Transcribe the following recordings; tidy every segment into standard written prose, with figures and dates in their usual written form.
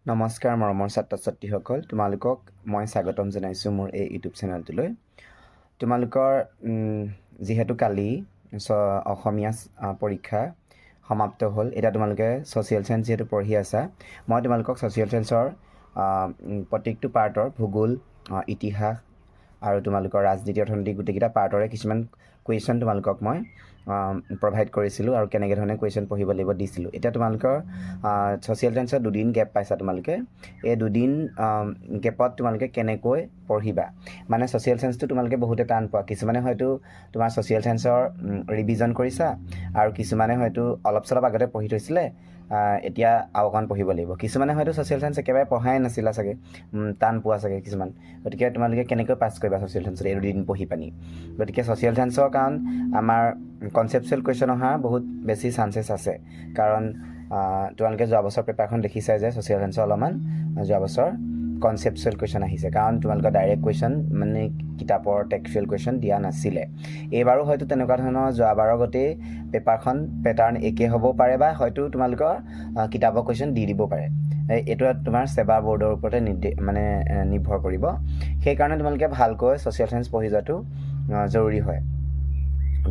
নমস্কাৰ মৰমৰ ছাত্ৰ ছাত্ৰীসকল, তোমালোকক মই স্বাগতম জনাইছোঁ মোৰ এই ইউটিউব চেনেলটোলৈ। তোমালোকৰ যিহেতু কালি অসমীয়া পৰীক্ষা সমাপ্ত হ'ল, এতিয়া তোমালোকে ছ'চিয়েল চায়েন্স যিহেতু পঢ়ি আছা, মই তোমালোকক ছ'চিয়েল চায়েন্সৰ প্ৰত্যেকটো পাৰ্টৰ ভূগোল, ইতিহাস আৰু তোমালোকৰ ৰাজনীতি অৰ্থনীতি গোটেইকেইটা পাৰ্টৰে কিছুমান কুৱেশ্যন তোমালোকক মই প্ৰভাইড কৰিছিলোঁ আৰু কেনেকৈ ধৰণে কুৱেশ্যন পঢ়িব লাগিব দিছিলোঁ। এতিয়া তোমালোকৰ ছ'চিয়েল চায়েন্সৰ দুদিন গেপ পাইছা তোমালোকে। এই দুদিন গেপত তোমালোকে কেনেকৈ পঢ়িবা, মানে ছ'চিয়েল চায়েন্সটো তোমালোকে বহুতে টান পোৱা। কিছুমানে হয়তো তোমাৰ ছ'চিয়েল চায়েন্সৰ ৰিভিজন কৰিছা আৰু কিছুমানে হয়তো অলপ চলপ আগতে পঢ়ি থৈছিলে, এতিয়া আৰু অকণ পঢ়িব লাগিব। কিছুমানে হয়তো ছ'চিয়েল চায়েন্স একেবাৰে পঢ়াই নাছিলা চাগে, টান পোৱা চাগে কিছুমান। গতিকে তোমালোকে কেনেকৈ পাছ কৰিবা ছ'চিয়েল চায়েন্সত এই দুদিন পঢ়ি পানি? গতিকে ছ'চিয়েল চায়েন্সৰ কাৰণ আমাৰ কনচেপচুৱেল কুৱেশ্যন অহাৰ বহুত বেছি চান্সেছ আছে, কাৰণ তোমালোকে যোৱা বছৰ পেপাৰখন দেখিছাই যে ছ'চিয়েল চায়েন্সৰ অলপমান যোৱা বছৰ কনচেপচুৱেল কুৱেশ্যন আহিছে, কাৰণ তোমালোকৰ ডাইৰেক্ট কুৱেশ্যন মানে কিতাপৰ টেক্সচুৱেল কুৱেশ্যন দিয়া নাছিলে। এইবাৰো হয়তো তেনেকুৱা ধৰণৰ যোৱাবাৰৰ গোটেই পেপাৰখন পেটাৰ্ণ একে হ'বও পাৰে, বা হয়তো তোমালোকৰ কিতাপৰ কুৱেশ্যন দি দিব পাৰে। এইটো তোমাৰ ছেবা বৰ্ডৰ ওপৰতে নিৰ্ভৰ কৰিব। সেইকাৰণে তোমালোকে ভালকৈ ছ'চিয়েল চায়েন্স পঢ়ি যোৱাটো জৰুৰী হয়।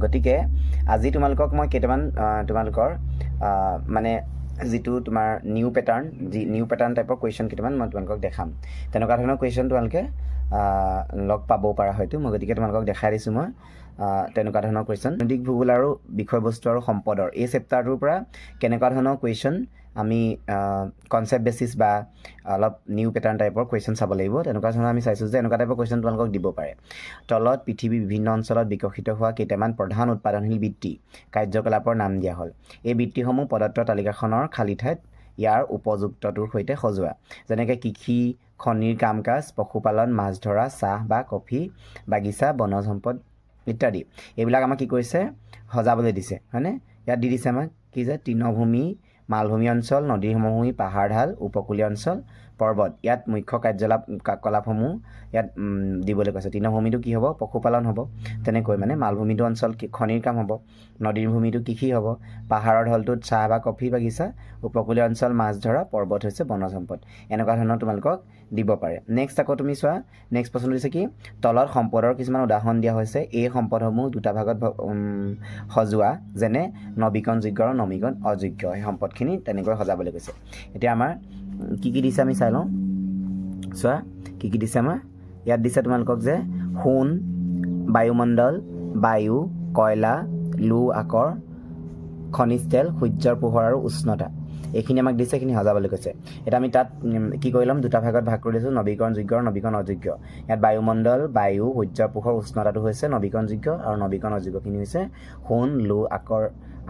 গতিকে আজি তোমালোকক মই কেইটামান তোমালোকৰ মানে যিটো তোমাৰ নিউ পেটাৰ্ণ টাইপৰ কুৱেশ্যন কেইটামান মই তোমালোকক দেখাম। তেনেকুৱা ধৰণৰ কুৱেশ্যন তোমালোকে লগ পাবও পাৰা হয়তো। মই গতিকে তোমালোকক দেখাই দিছোঁ মই তেনেকুৱা ধৰণৰ কুৱেশ্যন। ৰাজনৈতিক ভূগোল আৰু বিষয়বস্তু আৰু সম্পদৰ এই চেপ্টাৰটোৰ পৰা কেনেকুৱা ধৰণৰ কুৱেশ্যন আমি কনচেপ্ট বেচিছ বা অলপ নিউ পেটাৰ্ণ টাইপৰ কুৱেশ্যন চাব লাগিব। তেনেকুৱা ধৰণৰ আমি চাইছোঁ যে এনেকুৱা টাইপৰ কুৱেশ্যন তোমালোকক দিব পাৰে। তলত পৃথিৱীৰ বিভিন্ন অঞ্চলত বিকশিত হোৱা কেইটামান প্ৰধান উৎপাদনশীল বৃত্তি কাৰ্যকলাপৰ নাম দিয়া হ'ল। এই বৃত্তিসমূহ প্ৰদত্ত তালিকাখনৰ খালী ঠাইত ইয়াৰ উপযুক্তটোৰ সৈতে সজোৱা, যেনেকৈ কৃষি, খনিৰ কাম কাজ, পশুপালন, মাছ ধৰা, চাহ বা কফি বাগিচা, বনজ সম্পদ ইত্যাদি। এইবিলাক আমাক কি কৰিছে, সজাবলৈ দিছে, হয়নে? ইয়াত দি দিছে আমাক কি যে তৃণভূমি, মালভূমি অঞ্চল, নদীৰ সমভূমি, পাহাৰ ঢাল, উপকূলীয় অঞ্চল, পৰ্বত। ইয়াত মুখ্য কাৰ্যকলাপসমূহ ইয়াত দিবলৈ কৈছে। তৃণভূমিটো কি হ'ব, পশুপালন হ'ব, তেনেকৈ মানে মালভূমিটো অঞ্চল খনিৰ কাম হ'ব, নদীৰ ভূমিটো কৃষি হ'ব, পাহাৰৰ ঢলটোত চাহ বা কফি বাগিচা, উপকূলীয় অঞ্চল মাছ ধৰা, পৰ্বত হৈছে বনজ সম্পদ। এনেকুৱা ধৰণৰ তোমালোকক দিব পাৰে। নেক্সট আকৌ তুমি চোৱা, নেক্সট প্ৰশ্নটো দিছে কি, তলত সম্পদৰ কিছুমান উদাহৰণ দিয়া হৈছে। এই সম্পদসমূহ দুটা ভাগত সজোৱা, যেনে নৱীকৰণযোগ্য আৰু নৱীকৰণ অযোগ্য। এই সম্পদখিনি তেনেকৈ সজাবলৈ কৈছে। এতিয়া আমাৰ কি কি দিছে আমি চাই লওঁ। চোৱা কি কি দিছে আমাৰ ইয়াত দিছে তোমালোকক যে সোণ, বায়ুমণ্ডল, বায়ু, কয়লা, লো আকৰ, খনিজ তেল, সূৰ্যৰ পোহৰ আৰু উষ্ণতা। এইখিনি আমাক দিছে, এইখিনি সজাবলৈ কৈছে। এতিয়া আমি তাত কি কৰি ল'ম, দুটা ভাগত ভাগ কৰি দিছোঁ, নৱীকৰণযোগ্য আৰু নৱীকৰণ অযোগ্য। ইয়াত বায়ুমণ্ডল, বায়ু, সূৰ্যৰ পোহৰ, উষ্ণতাটো হৈছে নৱীকৰণযোগ্য আৰু নৱীকৰণ অযোগ্যখিনি হৈছে সোণ, লো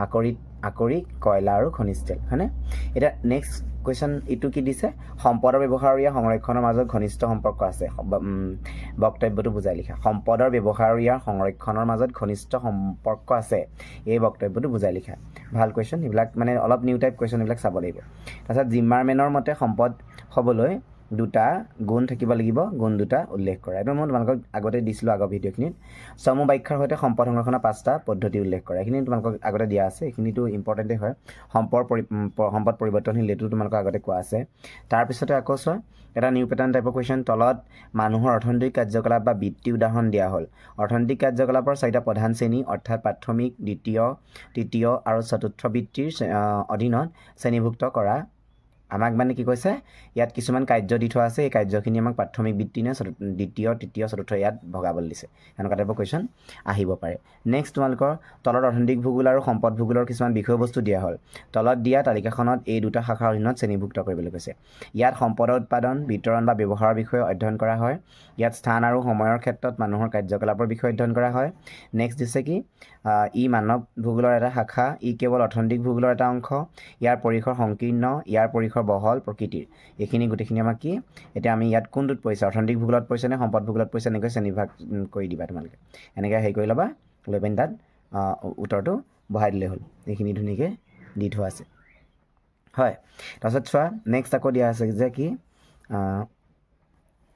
আকৰিক, কয়লা আৰু খনিজ তেল, হয়নে? এতিয়া নেক্সট কুৱেশ্যন এইটো কি দিছে, সম্পদৰ ব্যৱহাৰ আৰু ইয়াৰ সংৰক্ষণৰ মাজত ঘনিষ্ঠ সম্পৰ্ক আছে। বক্তব্যটো বুজাই লিখা। সম্পদৰ ব্যৱহাৰ আৰু ইয়াৰ সংৰক্ষণৰ মাজত ঘনিষ্ঠ সম্পৰ্ক আছে, এই বক্তব্যটো বুজাই লিখা। ভাল কুৱেশ্যন, এইবিলাক মানে অলপ নিউ টাইপ কুৱেশ্যন, এইবিলাক চাব লাগিব। তাৰপিছত জিম্মাৰমেনৰ মতে সম্পদ হ'বলৈ দুটা গুণ থাকিব লাগিব, গুণ দুটা উল্লেখ কৰা। এইটো মই তোমালোকক আগতে দিছিলোঁ আগৰ ভিডিঅ'খিনিত। সমবাখ্যাৰ সৈতে সম্পদ সংৰক্ষণৰ 5টা পদ্ধতি উল্লেখ কৰা। এইখিনি তোমালোকক আগতে দিয়া আছে, এইখিনিতো ইম্পৰ্টেণ্টেই হয়। সম্পদ পৰিৱৰ্তনশীল, এইটো তোমালোকক আগতে কোৱা আছে। তাৰপিছতে আকৌ চোৱা এটা নিউ পেটাৰ্ণ টাইপৰ কুৱেশ্যন, তলত মানুহৰ অৰ্থনৈতিক কাৰ্যকলাপ বা বৃত্তি উদাহৰণ দিয়া হ'ল। অৰ্থনৈতিক কাৰ্যকলাপৰ 4টা প্ৰধান শ্ৰেণী, অৰ্থাৎ প্ৰাথমিক, দ্বিতীয়, তৃতীয় আৰু চতুৰ্থ বৃত্তিৰ অধীনত শ্ৰেণীভুক্ত কৰা। আমাক মানে কি কৈছে, ইয়াত কিছুমান কাৰ্য দি থোৱা আছে, এই কাৰ্যখিনি আমাক প্ৰাথমিক বৃত্তি নে দ্বিতীয়, তৃতীয়, চতুৰ্থ ইয়াত ভগাবলৈ দিছে। এনেকুৱা টাইপৰ কুৱেশ্যন আহিব পাৰে। নেক্সট তোমালোকৰ তলত অৰ্থনৈতিক ভূগোল আৰু সম্পদ ভূগোলৰ কিছুমান বিষয়বস্তু দিয়া হ'ল। তলত দিয়া তালিকাখনত এই দুটা শাখাৰ অধীনত শ্ৰেণীভুক্ত কৰিবলৈ কৈছে। ইয়াত সম্পদৰ উৎপাদন, বিতৰণ বা ব্যৱহাৰৰ বিষয়ে অধ্যয়ন কৰা হয়। ইয়াত স্থান আৰু সময়ৰ ক্ষেত্ৰত মানুহৰ কাৰ্যকলাপৰ বিষয়ে অধ্যয়ন কৰা হয়। নেক্সট দিছে কি, ই মানৱ ভূগোলৰ এটা শাখা, ই কেৱল অৰ্থনৈতিক ভূগোলৰ এটা অংশ, ইয়াৰ পৰিসৰ সংকীৰ্ণ, ইয়াৰ পৰিসৰ বহল প্ৰকৃতিৰ। এইখিনি গোটেইখিনি আমাক কি, এতিয়া আমি ইয়াত কোনটোত পৰিছে, অৰ্থনৈতিক ভূগোলত পৰিছে নে সম্পদ ভূগোলত পৰিছে, এনেকৈ শ্ৰেণীভাগ কৰি দিবা তোমালোকে। এনেকৈ হেৰি কৰি ল'বা, লৈ পিনি তাত উত্তৰটো বহাই দিলেই হ'ল। এইখিনি ধুনীয়াকৈ দি থোৱা আছে, হয়। তাৰপিছত চোৱা নেক্সট আকৌ দিয়া আছে যে কি,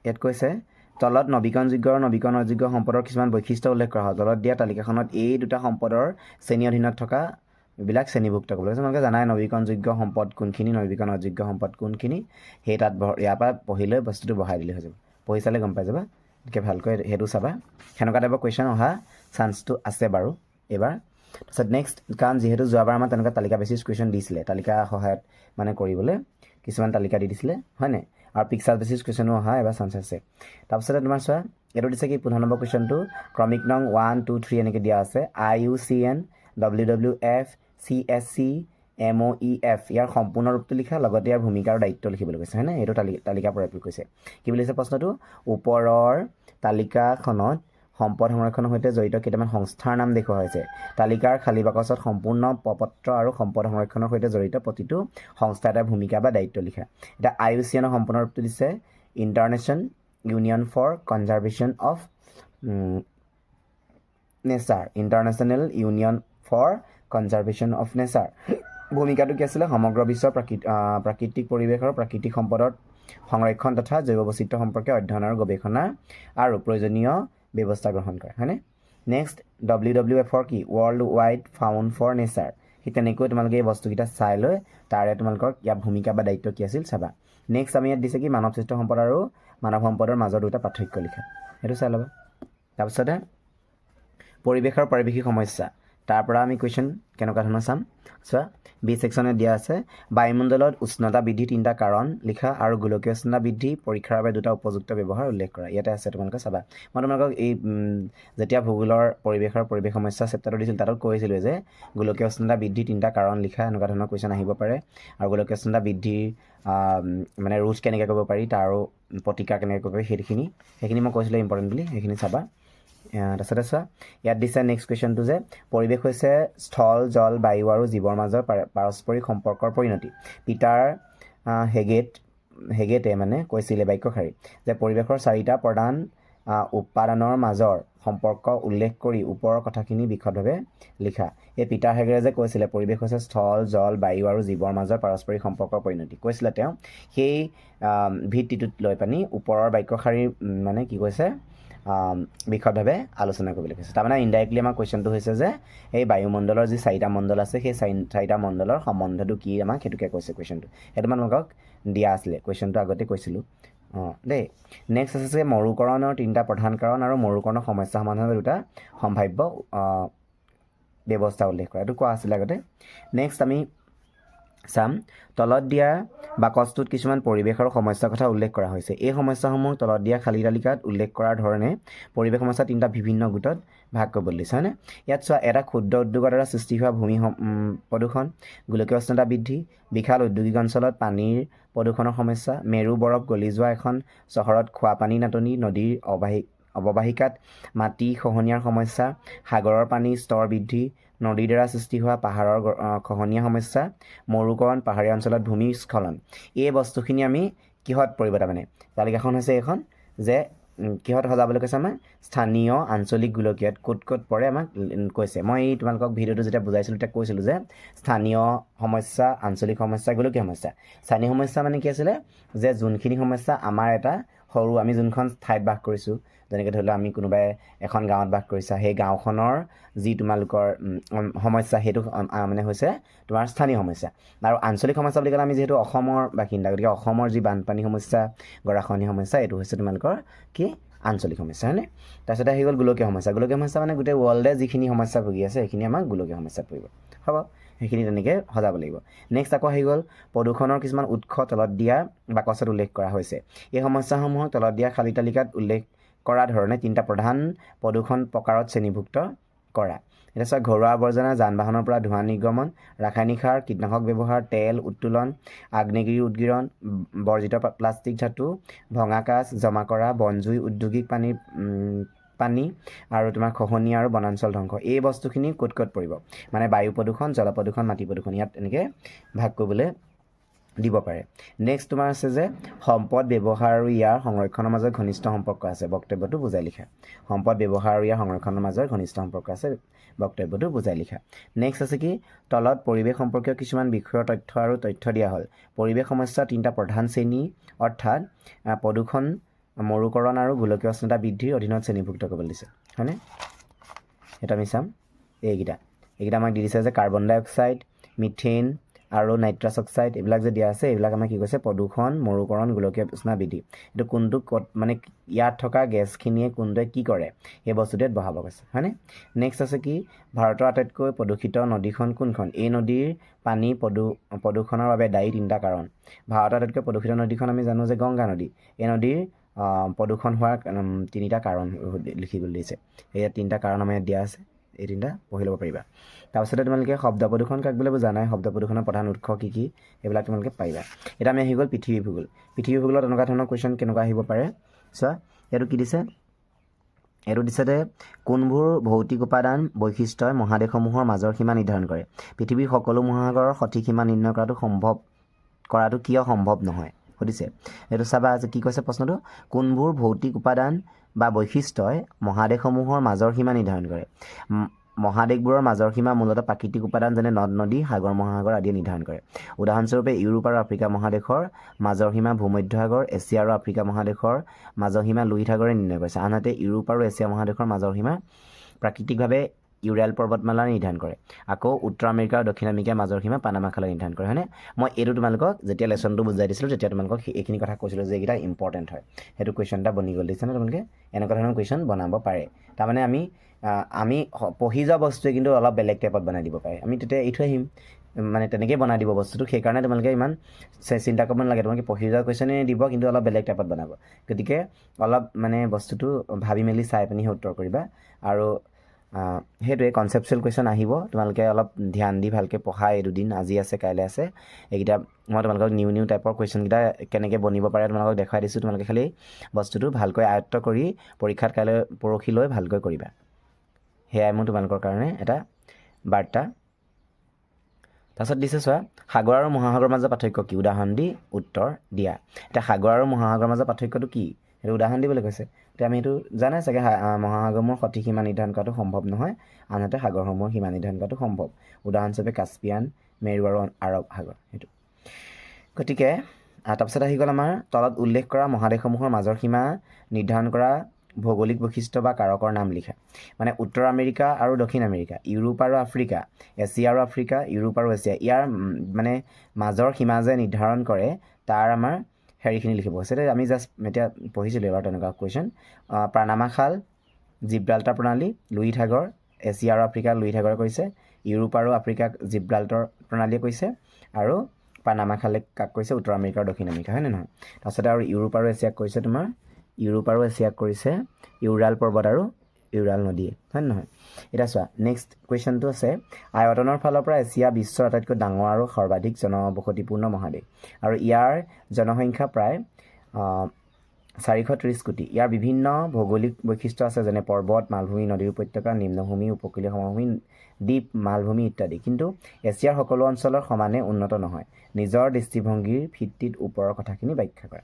ইয়াত কৈছে তলত নৱীকৰণযোগ্য আৰু নৱীকৰণ অযোগ্য সম্পদৰ কিছুমান বৈশিষ্ট্য উল্লেখ কৰা হয়। তলত দিয়া তালিকাখনত এই দুটা সম্পদৰ শ্ৰেণীৰ অধীনত থকা এইবিলাক শ্ৰেণীভুক্ত কৰিব লাগে তোমালোকে জানাই নৱীকৰণযোগ্য সম্পদ কোনখিনি নৱীকৰণ অযোগ্য সম্পদ কোনখিনি সেই তাত ইয়াৰ পৰা পঢ়ি লৈ বস্তুটো বহাই দিলে হৈ যাব পঢ়ি চালে গম পাই যাবা গতিকে ভালকৈ সেইটো চাবা সেনেকুৱা টাইপৰ কুৱেশ্যন অহা চান্সটো আছে বাৰু এইবাৰ তাৰপিছত নেক্সট কাৰণ যিহেতু যোৱাবাৰ আমাৰ তেনেকুৱা তালিকা বেচিছ কুৱেশ্যন দিছিলে তালিকা সহায়ত মানে কৰিবলৈ কিছুমান তালিকা দি দিছিলে হয়নে আৰু পিকচাৰ বেচিছ কুৱেশ্যনো অহা এবাৰ চান্স আছে তাৰপিছতে তোমাৰ চোৱা এইটো দিছে কি 15 নম্বৰ কুৱেশ্যনটো ক্ৰমিক নং 1 2 3 এনেকৈ দিয়া আছে IUCN WWF CSC MOEF ইয়াৰ সম্পূৰ্ণ ৰূপটো লিখা লগতে ইয়াৰ ভূমিকা আৰু দায়িত্ব লিখিবলৈ কৈছে হয়নে এইটো তালিকা প্ৰয়োগ কৈছে কি বুলিছে প্ৰশ্নটো ওপৰৰ তালিকাখনত সম্পদ সংৰক্ষণৰ সৈতে জড়িত কেইটামান সংস্থাৰ নাম দেখুওৱা হৈছে তালিকাৰ খালী বাকচত সম্পূৰ্ণ প্ৰপত্ৰ আৰু সম্পদ সংৰক্ষণৰ সৈতে জড়িত প্ৰতিটো সংস্থা এটাৰ ভূমিকা বা দায়িত্ব লিখা এটা IUCN সম্পূৰ্ণ ৰূপটো দিছে international union for conservation of nature international union for conservation of nature ভূমিকাটো কি আছিলে সমগ্ৰ বিশ্বৰ প্ৰাকৃতিক পৰিৱেশ আৰু প্ৰাকৃতিক সম্পদৰ সংৰক্ষণ তথা জৈৱ বৈচিত্ৰ্য সম্পৰ্কে অধ্যয়ন আৰু গৱেষণা আৰু প্ৰয়োজনীয় ব্যৱস্থা গ্ৰহণ কৰে হয়নে নেক্সট WWFৰ কি world wide fund for nature সেই তেনেকৈ তোমালোকে এই বস্তুকেইটা চাই লৈ তাৰে তোমালোকৰ ইয়াৰ ভূমিকা বা দায়িত্ব কি আছিল চাবা নেক্সট আমি ইয়াত দিছে কি মানৱ সৃষ্ট সম্পদ আৰু মানৱ সম্পদৰ মাজৰ দুটা পাৰ্থক্য লিখা সেইটো চাই ল'বা তাৰপিছতে পৰিৱেশ আৰু পাৰিৱেশিক সমস্যা তাৰ পৰা আমি কুৱেশ্যন কেনেকুৱা ধৰণৰ চাম চোৱা বি ছেকশ্যনে দিয়া আছে বায়ুমণ্ডলত উষ্ণতা বৃদ্ধি 3টা কাৰণ লিখা আৰু গোলকীয় উষ্ণতা বৃদ্ধি পৰীক্ষাৰ বাবে 2টা উপযুক্ত ব্যৱহাৰ উল্লেখ কৰা ইয়াতে আছে তোমালোকে চাবা মই তোমালোকক এই যেতিয়া ভূগোলৰ পৰিৱেশ সমস্যা চেপ্টাৰটো দিছিল তাত কৈছিলোঁ যে গোলকীয় উষ্ণতা বৃদ্ধি 3টা কাৰণ লিখা এনেকুৱা ধৰণৰ কুৱেশ্যন আহিব পাৰে আৰু গোলকীয় উষ্ণতা বৃদ্ধিৰ মানে ৰোধ কেনেকৈ কৰিব পাৰি তাৰো প্ৰতিকাৰ কেনেকৈ কৰিব পাৰি সেইখিনি মই কৈছিলোঁ ইম্পৰ্টেণ্ট বুলি সেইখিনি চাবা তাৰপিছতে চোৱা ইয়াত দিছে নেক্সট কুৱেশ্যনটো যে পৰিৱেশ হৈছে স্থল জল বায়ু আৰু জীৱৰ মাজৰ পাৰস্পৰিক সম্পৰ্কৰ পৰিণতি পিটাৰ হেগেটে মানে কৈছিলে বাক্যশাৰী যে পৰিৱেশৰ 4টা প্ৰধান উপাদানৰ মাজৰ সম্পৰ্ক উল্লেখ কৰি ওপৰৰ কথাখিনি বিশদভাৱে লিখা এই পিটাৰ হেগেৰে যে কৈছিলে পৰিৱেশ হৈছে স্থল জল বায়ু আৰু জীৱৰ মাজৰ পাৰস্পৰিক সম্পৰ্কৰ পৰিণতি কৈছিলে তেওঁ সেই ভিত্তিটোত লৈ পানি ওপৰৰ বাক্যশাৰীৰ মানে কি কৈছে বিশদভাৱে আলোচনা কৰিবলৈ কৈছে তাৰমানে ইনডাইৰেক্টলি আমাৰ কুৱেশ্যনটো হৈছে যে এই বায়ুমণ্ডলৰ যি 4টা মণ্ডল আছে সেই 4টা মণ্ডলৰ সম্বন্ধটো কি আমাক সেইটোকে কৈছে কুৱেশ্যনটো সেইটো মানুহক দিয়া আছিলে কুৱেশ্যনটো আগতে কৈছিলোঁ দেই নেক্সট আছে যে মৰুকৰণৰ 3টা প্ৰধান কাৰণ আৰু মৰুকৰণৰ সমস্যা সমাধানৰ 2টা সম্ভাৱ্য ব্যৱস্থা উল্লেখ কৰা এইটো কোৱা আছিলে আগতে নেক্সট আমি চাম তলত দিয়া বাকচটোত কিছুমান পৰিৱেশ আৰু সমস্যাৰ কথা উল্লেখ কৰা হৈছে এই সমস্যাসমূহ তলত দিয়া খালী তালিকাত উল্লেখ কৰাৰ ধৰণে পৰিৱেশ সমস্যা 3টা বিভিন্ন গোটত ভাগ কৰিবলৈ দিছে হয়নে ইয়াত চোৱা এটা ক্ষুদ্ৰ উদ্যোগৰ দ্বাৰা সৃষ্টি হোৱা ভূমি প্ৰদূষণ গোলকীয় উষ্ণতা বৃদ্ধি বিশাল ঔদ্যোগিক অঞ্চলত পানীৰ প্ৰদূষণৰ সমস্যা মেৰু বৰফ গলি যোৱা এখন চহৰত খোৱা পানী নাটনি নদীৰ অৱবাহিকাত মাটি খহনীয়াৰ সমস্যা সাগৰৰ পানীৰ স্তৰ বৃদ্ধি নদীৰ দ্বাৰা সৃষ্টি হোৱা পাহাৰৰ খহনীয়া সমস্যা মৰুকৰণ পাহাৰীয়া অঞ্চলত ভূমিস্খলন এই বস্তুখিনি আমি কিহত পৰিব তাৰমানে তালিকাখন হৈছে এইখন যে কিহত সজাবলৈ কৈছে আমাৰ স্থানীয় আঞ্চলিক গোলকীয়ত ক'ত পৰে আমাক কৈছে মই এই তোমালোকক ভিডিঅ'টো যেতিয়া বুজাইছিলোঁ তেতিয়া কৈছিলোঁ যে স্থানীয় সমস্যা আঞ্চলিক সমস্যা গোলকীয় সমস্যা স্থানীয় সমস্যা মানে কি আছিলে যে যোনখিনি সমস্যা আমাৰ এটা সৰু আমি যোনখন ঠাইত বাস কৰিছোঁ যেনেকৈ ধৰি লওক আমি কোনোবাই এখন গাঁৱত বাস কৰিছা সেই গাঁওখনৰ যি তোমালোকৰ সমস্যা সেইটো মানে হৈছে তোমাৰ স্থানীয় সমস্যা আৰু আঞ্চলিক সমস্যা বুলি ক'লে আমি যিহেতু অসমৰ বাসিন্দা গতিকে অসমৰ যি বানপানী সমস্যা গৰাখহনীয়া সমস্যা এইটো হৈছে তোমালোকৰ কি আঞ্চলিক সমস্যা হয়নে তাৰপিছতে আহি গ'ল গোলকীয় সমস্যা মানে গোটেই ৱৰ্ল্ডে যিখিনি সমস্যা ভুগি আছে সেইখিনি আমাক গোলকীয় সমস্যাত পৰিব হ'ব সেইখিনি তেনেকৈ সজাব লাগিব নেক্সট আকৌ আহি গ'ল প্ৰদূষণৰ কিছুমান উৎস তলত দিয়া বাকচত উল্লেখ কৰা হৈছে এই সমস্যাসমূহক তলত দিয়া খালী তালিকাত উল্লেখ কৰা ধৰণে 3টা প্ৰধান প্ৰদূষণ প্ৰকাৰত শ্ৰেণীভুক্ত কৰা এতিয়া চোৱা ঘৰুৱা আৱৰ্জনা যান বাহনৰ পৰা ধোঁৱা নিৰ্গমন ৰাসায়নিক সাৰ কীটনাশক ব্যৱহাৰ তেল উত্তোলন আগ্নেয়গিৰি উদগীৰণ বৰ্জিত প্লাষ্টিক ধাতু ভঙা কাঁচ জমা কৰা বনজুই ঔদ্যোগিক পানী আৰু তোমাৰ খহনীয়া আৰু বনাঞ্চল ধ্বংস এই বস্তুখিনি ক'ত পৰিব মানে বায়ু প্ৰদূষণ জল প্ৰদূষণ মাটি প্ৰদূষণ ইয়াত এনেকৈ ভাগ কৰিবলৈ দিব পাৰে নেক্সট তোমাৰ আছে যে সম্পদ ব্যৱহাৰ আৰু ইয়াৰ সংৰক্ষণৰ মাজত ঘনিষ্ঠ সম্পৰ্ক আছে বক্তব্যটো বুজাই লিখা সম্পদ ব্যৱহাৰ আৰু ইয়াৰ সংৰক্ষণৰ মাজত ঘনিষ্ঠ সম্পৰ্ক আছে বক্তব্যটো বুজাই লিখা নেক্সট আছে কি তলত পৰিৱেশ সম্পৰ্কীয় কিছুমান বিষয়ৰ তথ্য দিয়া হ'ল পৰিৱেশ সমস্যা 3টা প্ৰধান শ্ৰেণী অৰ্থাৎ প্ৰদূষণ মৰুকৰণ আৰু গোলকীয় উষ্ণতা বৃদ্ধিৰ অধীনত শ্ৰেণীভুক্ত কৰিবলৈ দিছে হয়নে এটা আমি চাম এইকেইটা এইকেইটা আমাক দি দিছে যে কাৰ্বন ডাই অক্সাইড, মিথেন আৰু নাইট্ৰাছ অক্সাইড এইবিলাক যে দিয়া আছে এইবিলাক আমাক কি কৈছে প্ৰদূষণ, মৰুকৰণ, গোলকীয় উষ্ণতা বৃদ্ধি। এইটো কোনটো মানে ইয়াত থকা গেছখিনিয়ে কোনটোৱে কি কৰে সেই বস্তুটোত বহাব কৈছে হয়নে। নেক্সট আছে কি ভাৰতৰ আটাইতকৈ প্ৰদূষিত নদীখন কোনখন? এই নদীৰ পানী প্ৰদূষণৰ বাবে দায়ী 3টা কাৰণ। ভাৰতৰ আটাইতকৈ প্ৰদূষিত নদীখন আমি জানো যে গংগা নদী। এই নদীৰ প্ৰদূষণ হোৱাৰ 3টা কাৰণ লিখিবলৈ দিছে। এই 3টা কাৰণ আমাৰ ইয়াত দিয়া আছে, এই 3টা পঢ়ি ল'ব পাৰিবা। তাৰপিছতে তোমালোকে শব্দ প্ৰদূষণ কাক বোলে বুজা নাই, শব্দ প্ৰদূষণৰ প্ৰধান উৎস কি কি এইবিলাক তোমালোকে পাৰিবা। এতিয়া আমি আহি গ'ল পৃথিৱী ভূগোল। পৃথিৱী ভূগোলত এনেকুৱা ধৰণৰ কুৱেশ্যন কেনেকুৱা আহিব পাৰে চোৱা। এইটো কি দিছে? এইটো দিছে যে কোনবোৰ ভৌতিক উপাদান বৈশিষ্ট্যই মহাদেশসমূহৰ মাজৰ সীমা নিৰ্ধাৰণ কৰে? পৃথিৱীৰ সকলো মহাসাগৰৰ সঠিক সীমা নিৰ্ণয় কৰাটো কিয় সম্ভৱ নহয় সুধিছে। এইটো চাবা যে কি কৈছে প্ৰশ্নটো, কোনবোৰ ভৌতিক উপাদান বা বৈশিষ্ট্যই মহাদেশসমূহৰ মাজৰ সীমা নিৰ্ধাৰণ কৰে? মহাদেশবোৰৰ মাজৰ সীমা মূলতঃ প্ৰাকৃতিক উপাদান যেনে নদ নদী, সাগৰ মহাসাগৰ আদিয়ে নিৰ্ধাৰণ কৰে। উদাহৰণস্বৰূপে ইউৰোপ আৰু আফ্ৰিকা মহাদেশৰ মাজৰ সীমা ভূমধ্যসাগৰ, এছিয়া আৰু আফ্ৰিকা মহাদেশৰ মাজৰ সীমা লোহিত সাগৰে নিৰ্ণয় কৰিছে। আনহাতে ইউৰোপ আৰু এছিয়া মহাদেশৰ মাজৰ সীমা প্ৰাকৃতিকভাৱে ইউৰেল পৰ্বতমালা নিৰ্ধাৰণ কৰে। আকৌ উত্তৰ আমেৰিকা আৰু দক্ষিণ আমেৰিকাৰ মাজৰ সীমা পানামা খালে নিৰ্ধাৰণ কৰে হয়নে। মই এইটো তোমালোকক যেতিয়া লেচনটো বুজাই দিছিলোঁ তেতিয়া তোমালোকক এইখিনি কথা কৈছিলোঁ যে এইকেইটা ইম্পৰ্টেণ্ট হয়। সেইটো কুৱেশ্যন এটা বনি গ'ল দিছে ন তোমালোকে। এনেকুৱা ধৰণৰ কুৱেশ্যন বনাব পাৰে। তাৰমানে আমি পঢ়ি যোৱা বস্তুৱে কিন্তু অলপ বেলেগ টাইপত বনাই দিব পাৰে। আমি তেতিয়া এৰি থৈ আহিম মানে তেনেকৈ বনাই দিব বস্তুটো। সেইকাৰণে তোমালোকে ইমান চিন্তা কৰিব নালাগে। তোমালোকে পঢ়ি যোৱা কুৱেশ্যনে দিব কিন্তু অলপ বেলেগ টাইপত বনাব। গতিকে অলপ মানে বস্তুটো ভাবি মেলি চাই পিনিহে উত্তৰ কৰিবা। আৰু সেইটোৱে কনচেপচুৱেল কুৱেশ্যন আহিব। তোমালোকে অলপ ধ্যান দি ভালকৈ পঢ়া। এই দুদিন আজি আছে কাইলৈ আছে। এইকেইটা মই তোমালোকক নিউ টাইপৰ কুৱেশ্যনকেইটা কেনেকৈ বনিব পাৰে তোমালোকক দেখুৱাই দিছোঁ। তোমালোকে খালি বস্তুটো ভালকৈ আয়ত্ত কৰি পৰীক্ষাত কাইলৈ পৰহিলৈ ভালকৈ কৰিবা। সেয়াই মোৰ তোমালোকৰ কাৰণে এটা বাৰ্তা। তাৰপিছত দিছে চোৱা, সাগৰ আৰু মহাসাগৰৰ মাজৰ পাৰ্থক্য কি? উদাহৰণ দি উত্তৰ দিয়া। এতিয়া সাগৰ আৰু মহাসাগৰৰ মাজৰ পাৰ্থক্যটো কি সেইটো উদাহৰণ দিবলৈ কৈছে। এতিয়া আমি সেইটো জানাই চাগে মহাসাগৰসমূহৰ সঠিক সীমা নিৰ্ধাৰণ কৰাটো সম্ভৱ নহয়, আনহাতে সাগৰসমূহৰ সীমা নিৰ্ধাৰণ কৰাটো সম্ভৱ। উদাহৰণস্বৰূপে কাস্পিয়ান, মেৰু আৰু আৰৱ সাগৰ সেইটো। গতিকে তাৰপিছত আহি গ'ল আমাৰ তলত উল্লেখ কৰা মহাদেশসমূহৰ মাজৰ সীমা নিৰ্ধাৰণ কৰা ভৌগোলিক বৈশিষ্ট্য বা কাৰকৰ নাম লিখা। মানে উত্তৰ আমেৰিকা আৰু দক্ষিণ আমেৰিকা, ইউৰোপ আৰু আফ্ৰিকা, এছিয়া আৰু আফ্ৰিকা, ইউৰোপ আৰু এছিয়া, ইয়াৰ মানে মাজৰ সীমা যে নিৰ্ধাৰণ কৰে তাৰ আমাৰ হেৰিখিনি লিখিব হৈছে। আমি জাষ্ট এতিয়া পঢ়িছিলোঁ এবাৰ তেনেকুৱা কুৱেশ্যন। পানামা খাল, জিব্ৰাল্টাৰ প্ৰণালী, লোহিত সাগৰ, এছিয়া আৰু আফ্ৰিকা লোহিত সাগৰে কৈছে, ইউৰোপ আৰু আফ্ৰিকাক জিব্ৰাল্টাৰ প্ৰণালীয়ে কৈছে, আৰু পানামা খালে কাক কৈছে? উত্তৰ আমেৰিকা আৰু দক্ষিণ আমেৰিকা হয়নে নহয়। তাৰপিছতে আৰু ইউৰোপ আৰু এছিয়াক কৈছে তোমাৰ কৰিছে ইউৰাল পৰ্বত আৰু ইউৰাল নদী হয়নে নহয়। এতিয়া চোৱা নেক্সট কুৱেশ্যনটো আছে, আয়তনৰ ফালৰ পৰা এছিয়া বিশ্বৰ আটাইতকৈ ডাঙৰ আৰু সৰ্বাধিক জনবসতিপূৰ্ণ মহাদেশ আৰু ইয়াৰ জনসংখ্যা প্ৰায় 430 কোটি। ইয়াৰ বিভিন্ন ভৌগোলিক বৈশিষ্ট্য আছে যেনে পৰ্বত, মালভূমি, নদীৰ উপত্যকা, নিম্নভূমি, উপকূলীয় সমভূমি, দ্বীপ, মালভূমি ইত্যাদি। কিন্তু এছিয়াৰ সকলো অঞ্চলৰ সমানে উন্নত নহয়। নিজৰ দৃষ্টিভংগীৰ ভিত্তিত ওপৰৰ কথাখিনি ব্যাখ্যা কৰা।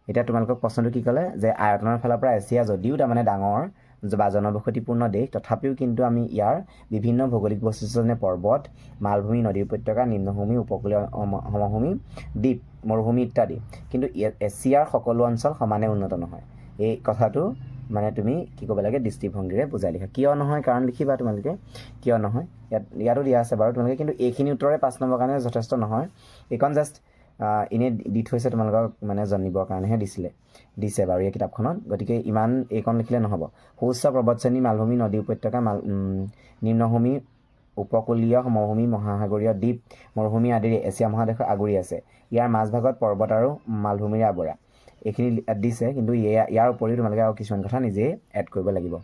এতিয়া তোমালোকক প্ৰশ্নটো কি ক'লে যে আয়তনৰ ফালৰ পৰা এছিয়া যদিও তাৰমানে ডাঙৰ বা জনবসতিপূৰ্ণ দেশ তথাপিও কিন্তু আমি ইয়াৰ বিভিন্ন ভৌগোলিক বৈশিষ্ট্য যেনে পৰ্বত, মালভূমি, নদীৰ উপত্যকা, নিম্নভূমি, উপকূলীয় সমভূমি, দ্বীপ, মৰুভূমি ইত্যাদি। কিন্তু এছিয়াৰ সকলো অঞ্চল সমানে উন্নত নহয়। এই কথাটো মানে তুমি কি ক'ব লাগে? দৃষ্টিভংগীৰে বুজাই লিখা। কিয় নহয় কাৰণ লিখিবা তোমালোকে কিয় নহয়। ইয়াতো দিয়া আছে বাৰু তোমালোকে, কিন্তু এইখিনি উত্তৰে 5 নম্বৰ কাৰণে যথেষ্ট নহয়। এইখন জাষ্ট এনেই দি থৈছে তোমালোকক মানে জানিবৰ কাৰণেহে দিছে বাৰু এই কিতাপখনত। গতিকে ইমান এইকণ লিখিলে নহ'ব। সুউচ্চ পৰ্বতশ্ৰেণী, মালভূমি, নদী উপত্যকা, নিম্নভূমি, উপকূলীয় সমভূমি, মহাসাগৰীয় দ্বীপ, মৰুভূমি আদিৰে এছিয়া মহাদেশৰ আগুৰি আছে। ইয়াৰ মাজভাগত পৰ্বত আৰু মালভূমিৰে আৱৰা। এইখিনি দিছে, কিন্তু ইয়াৰ উপৰিও তোমালোকে আৰু কিছুমান কথা নিজেই এড কৰিব লাগিব।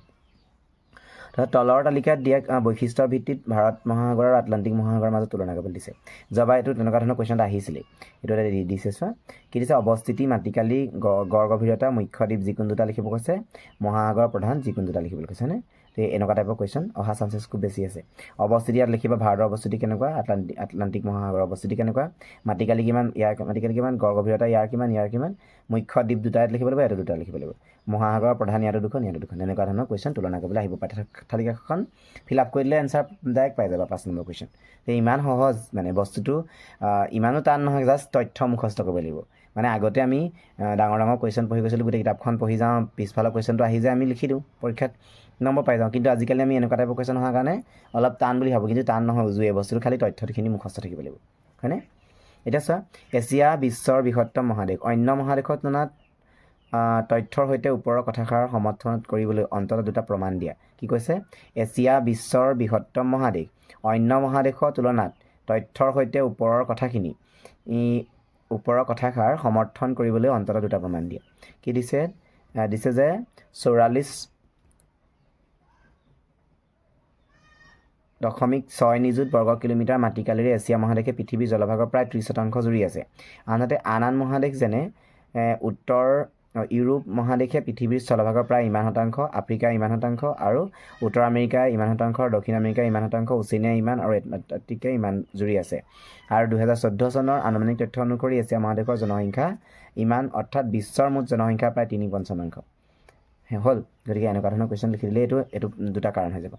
তলৰ তালিকাত দিয়া বৈশিষ্ট্যৰ ভিত্তিত ভাৰত মহাসাগৰ আৰু আটলাণ্টিক মহাসাগৰৰ মাজত তুলনা কৰিবলৈ দিছে। যোৱাবাৰ এইটো তেনেকুৱা ধৰণৰ কুৱেশ্যন এটা আহিছিলে। এইটো এটা দিছে চোৱা কি দিছে, অৱস্থিতি, মাটিকালি, গড় গভীৰতা, মুখ্য দ্বীপ যিকোনো দুটা লিখিব কৈছে, মহাসাগৰ প্ৰধান যিকোনো দুটা লিখিবলৈ কৈছে হয়নে। তো এনেকুৱা টাইপৰ কুৱেশ্যন অহা চান্সেছ খুব বেছি আছে। অৱস্থিতি ইয়াত লিখিবা ভাৰতৰ অৱস্থিতি কেনেকুৱা, আটলাণ্টিক মহাসাগৰৰ অৱস্থিতি কেনেকুৱা, মাটিকালি কিমান, মাটিকালি কিমান, গড় গভীৰতা ইয়াৰ কিমান, মুখ্য দ্বীপ দুটা ইয়াত লিখিব লাগিব, ইয়াতো দুটা লিখিব লাগিব, মহাসাগৰৰ প্ৰধান ইয়াতো দুখন এনেকুৱা ধৰণৰ কুৱেশ্যন তুলনা কৰিবলৈ আহিব পাৰে। তালিকাখন ফিল আপ কৰি দিলে এনচাৰ ডাইৰেক্ট পাই যাবা 5 নম্বৰ কুৱেশ্যন। তো ইমান সহজ মানে বস্তুটো ইমানো টান নহয়, জাষ্ট তথ্য মুখস্থ কৰিব লাগিব। মানে আগতে আমি ডাঙৰ ডাঙৰ কুৱেশ্যন পঢ়ি গৈছিলোঁ, গোটেই কিতাপখন পঢ়ি যাওঁ, পিছফালৰ কুৱেশ্যনটো আহি যায়, আমি লিখি দিওঁ পৰীক্ষাত, নম্বৰ পাই যাওঁ। কিন্তু আজিকালি আমি এনেকুৱা টাইপৰ কুৱেশ্যন অহাৰ কাৰণে অলপ টান বুলি ভাবোঁ, কিন্তু টান নহয়, উজুৱে বস্তুটো খালি তথ্যখিনি মুখস্থ থাকিব লাগিব, হয়নে? এতিয়া চোৱা, এছিয়া বিশ্বৰ বৃহত্তম মহাদেশ, অন্য মহাদেশৰ তুলনাত তথ্যৰ সৈতে ওপৰৰ কথাষাৰ সমৰ্থন কৰিবলৈ অন্ততঃ দুটা প্ৰমাণ দিয়া। কি কৈছে? এছিয়া বিশ্বৰ বৃহত্তম মহাদেশ, অন্য মহাদেশৰ তুলনাত তথ্যৰ সৈতে ওপৰৰ কথাষাৰ সমৰ্থন কৰিবলৈ অন্ততঃ দুটা প্ৰমাণ দিয়া। কি দিছে? দিছে যে 44.6 নিযুত বৰ্গ কিলোমিটাৰ মাটিকালিৰে এছিয়া মহাদেশে পৃথিৱীৰ জলভাগৰ প্ৰায় 30% জুৰি আছে। আনহাতে আন মহাদেশ যেনে উত্তৰ ইউৰোপ মহাদেশে পৃথিৱীৰ স্থলভাগৰ প্ৰায় ইমান শতাংশ, আফ্ৰিকা ইমান শতাংশ, আৰু উত্তৰ আমেৰিকা ইমান শতাংশ, দক্ষিণ আমেৰিকা ইমান শতাংশ, ওচেনিয়া ইমান, আৰু এণ্টাৰ্কটিকা ইমান জুৰি আছে। আৰু 2014 চনৰ আনুমানিক তথ্য অনুসৰি এছিয়া মহাদেশৰ জনসংখ্যা ইমান, অৰ্থাৎ বিশ্বৰ মুঠ জনসংখ্যাৰ প্ৰায় 3/5 হ'ল। গতিকে এনেকুৱা ধৰণৰ কুৱেশ্যন লিখি দিলে এইটো দুটা কাৰণ হৈ যাব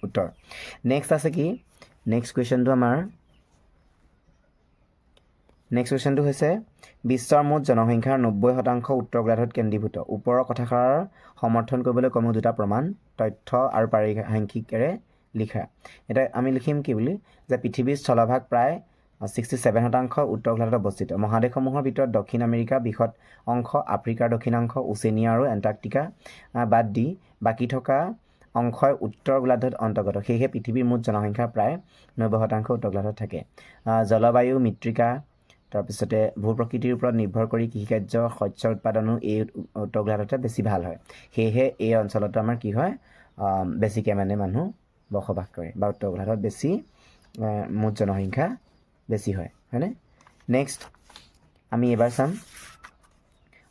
উত্তৰ। নেক্সট আছে কি? নেক্সট কুৱেশ্যনটো হৈছে বিশ্বৰ মুঠ জনসংখ্যাৰ 90% উত্তৰ গোলাৰ্ধত কেন্দ্ৰীভূত। ওপৰৰ কথাষাৰ সমৰ্থন কৰিবলৈ কমেও দুটা প্ৰমাণ তথ্য আৰু পাৰিসাংখ্যিকেৰে লিখা। এতিয়া আমি লিখিম কি বুলি, যে পৃথিৱীৰ স্থলভাগ প্ৰায় 67% উত্তৰ গোলাৰ্ধত অৱস্থিত। মহাদেশসমূহৰ ভিতৰত দক্ষিণ আমেৰিকা বৃহৎ অংশ, আফ্ৰিকাৰ দক্ষিণাংশ, ওচেনিয়া আৰু এণ্টাৰ্কটিকা বাদ দি বাকী থকা অংশই উত্তৰ গোলাৰ্ধত অন্তৰ্গত। সেয়েহে পৃথিৱীৰ মুঠ জনসংখ্যাৰ প্ৰায় 90% উত্তৰ গোলাৰ্ধত থাকে। জলবায়ু, মৃত্তিকা, তাৰপিছতে ভূ প্ৰকৃতিৰ ওপৰত নিৰ্ভৰ কৰি কৃষিকাৰ্য, শস্যৰ উৎপাদনো এই উত্তৰ গোলাৰ্ধতে বেছি ভাল হয়। সেয়েহে এই অঞ্চলতো আমাৰ কি হয়, বেছিকৈ মানে মানুহ বসবাস কৰে, বা উত্তৰ গোলাৰ্ধত বেছি মুঠ জনসংখ্যা বেছি হয়, হয়নে? নেক্সট আমি এবাৰ চাম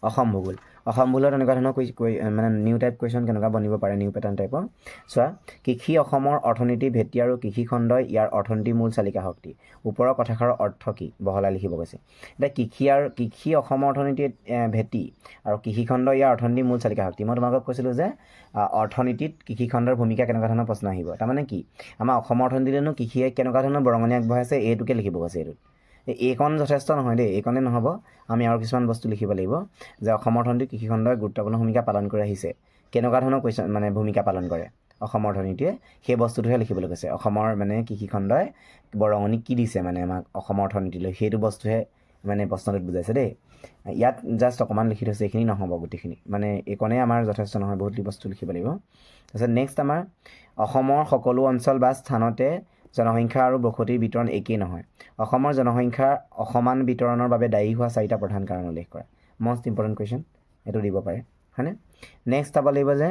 অসম ভূগোল। অসম ভূগোলত এনেকুৱা ধৰণৰ মানে নিউ টাইপ কুৱেশ্যন কেনেকুৱা বনিব পাৰে, নিউ পেটাৰ্ণ টাইপৰ। চোৱা, কৃষি অসমৰ অৰ্থনীতিৰ ভেটি আৰু কৃষিখণ্ডই ইয়াৰ অৰ্থনীতিৰ মূল চালিকা শক্তি। ওপৰৰ কথাষাৰৰ অৰ্থ কি? বহলাই লিখিব কৈছে। এতিয়া কৃষি অসমৰ অৰ্থনীতিৰ ভেটি আৰু কৃষিখণ্ড ইয়াৰ অৰ্থনীতিৰ মূল চালিকা শক্তি। মই তোমালোকক কৈছিলোঁ যে অৰ্থনীতিত কৃষিখণ্ডৰ ভূমিকা কেনেকুৱা ধৰণৰ প্ৰশ্ন আহিব। তাৰমানে কি, আমাৰ অসমৰ অৰ্থনীতিতেনো কৃষিয়ে কেনেকুৱা ধৰণৰ বৰঙণি আগবঢ়াইছে, এইটোকে লিখিব কৈছে। এইকণ যথেষ্ট নহয় দেই, এইকণে নহ'ব, আমি আৰু কিছুমান বস্তু লিখিব লাগিব, যে অসমৰ অৰ্থনীতিত কৃষিখণ্ডই গুৰুত্বপূৰ্ণ ভূমিকা পালন কৰি আহিছে। কেনেকুৱা ধৰণৰ কুৱেশ্যন মানে ভূমিকা পালন কৰে অসমৰ অৰ্থনীতিয়ে, সেই বস্তুটোহে লিখিবলৈ কৈছে। অসমৰ মানে কৃষিখণ্ডই বৰঙণি কি দিছে মানে আমাক অসমৰ অৰ্থনীতিলৈ, সেইটো বস্তুহে মানে প্ৰশ্নটোত বুজাইছে দেই। ইয়াত জাষ্ট অকণমান লিখি থৈছে, এইখিনি নহ'ব গোটেইখিনি, মানে এইকণেই আমাৰ যথেষ্ট নহয়, বহুত বস্তু লিখিব লাগিব। তাৰপিছত নেক্সট আমাৰ অসমৰ সকলো অঞ্চল বা স্থানতে জনসংখ্যা আৰু বসতিৰ বিতৰণ একেই নহয়। অসমৰ জনসংখ্যাৰ অসমান বিতৰণৰ বাবে দায়ী হোৱা 4টা প্ৰধান কাৰণ উল্লেখ কৰা। মষ্ট ইম্পৰ্টেণ্ট কুৱেশ্যন, এইটো দিব পাৰে, হয়নে? নেক্সট চাব লাগিব যে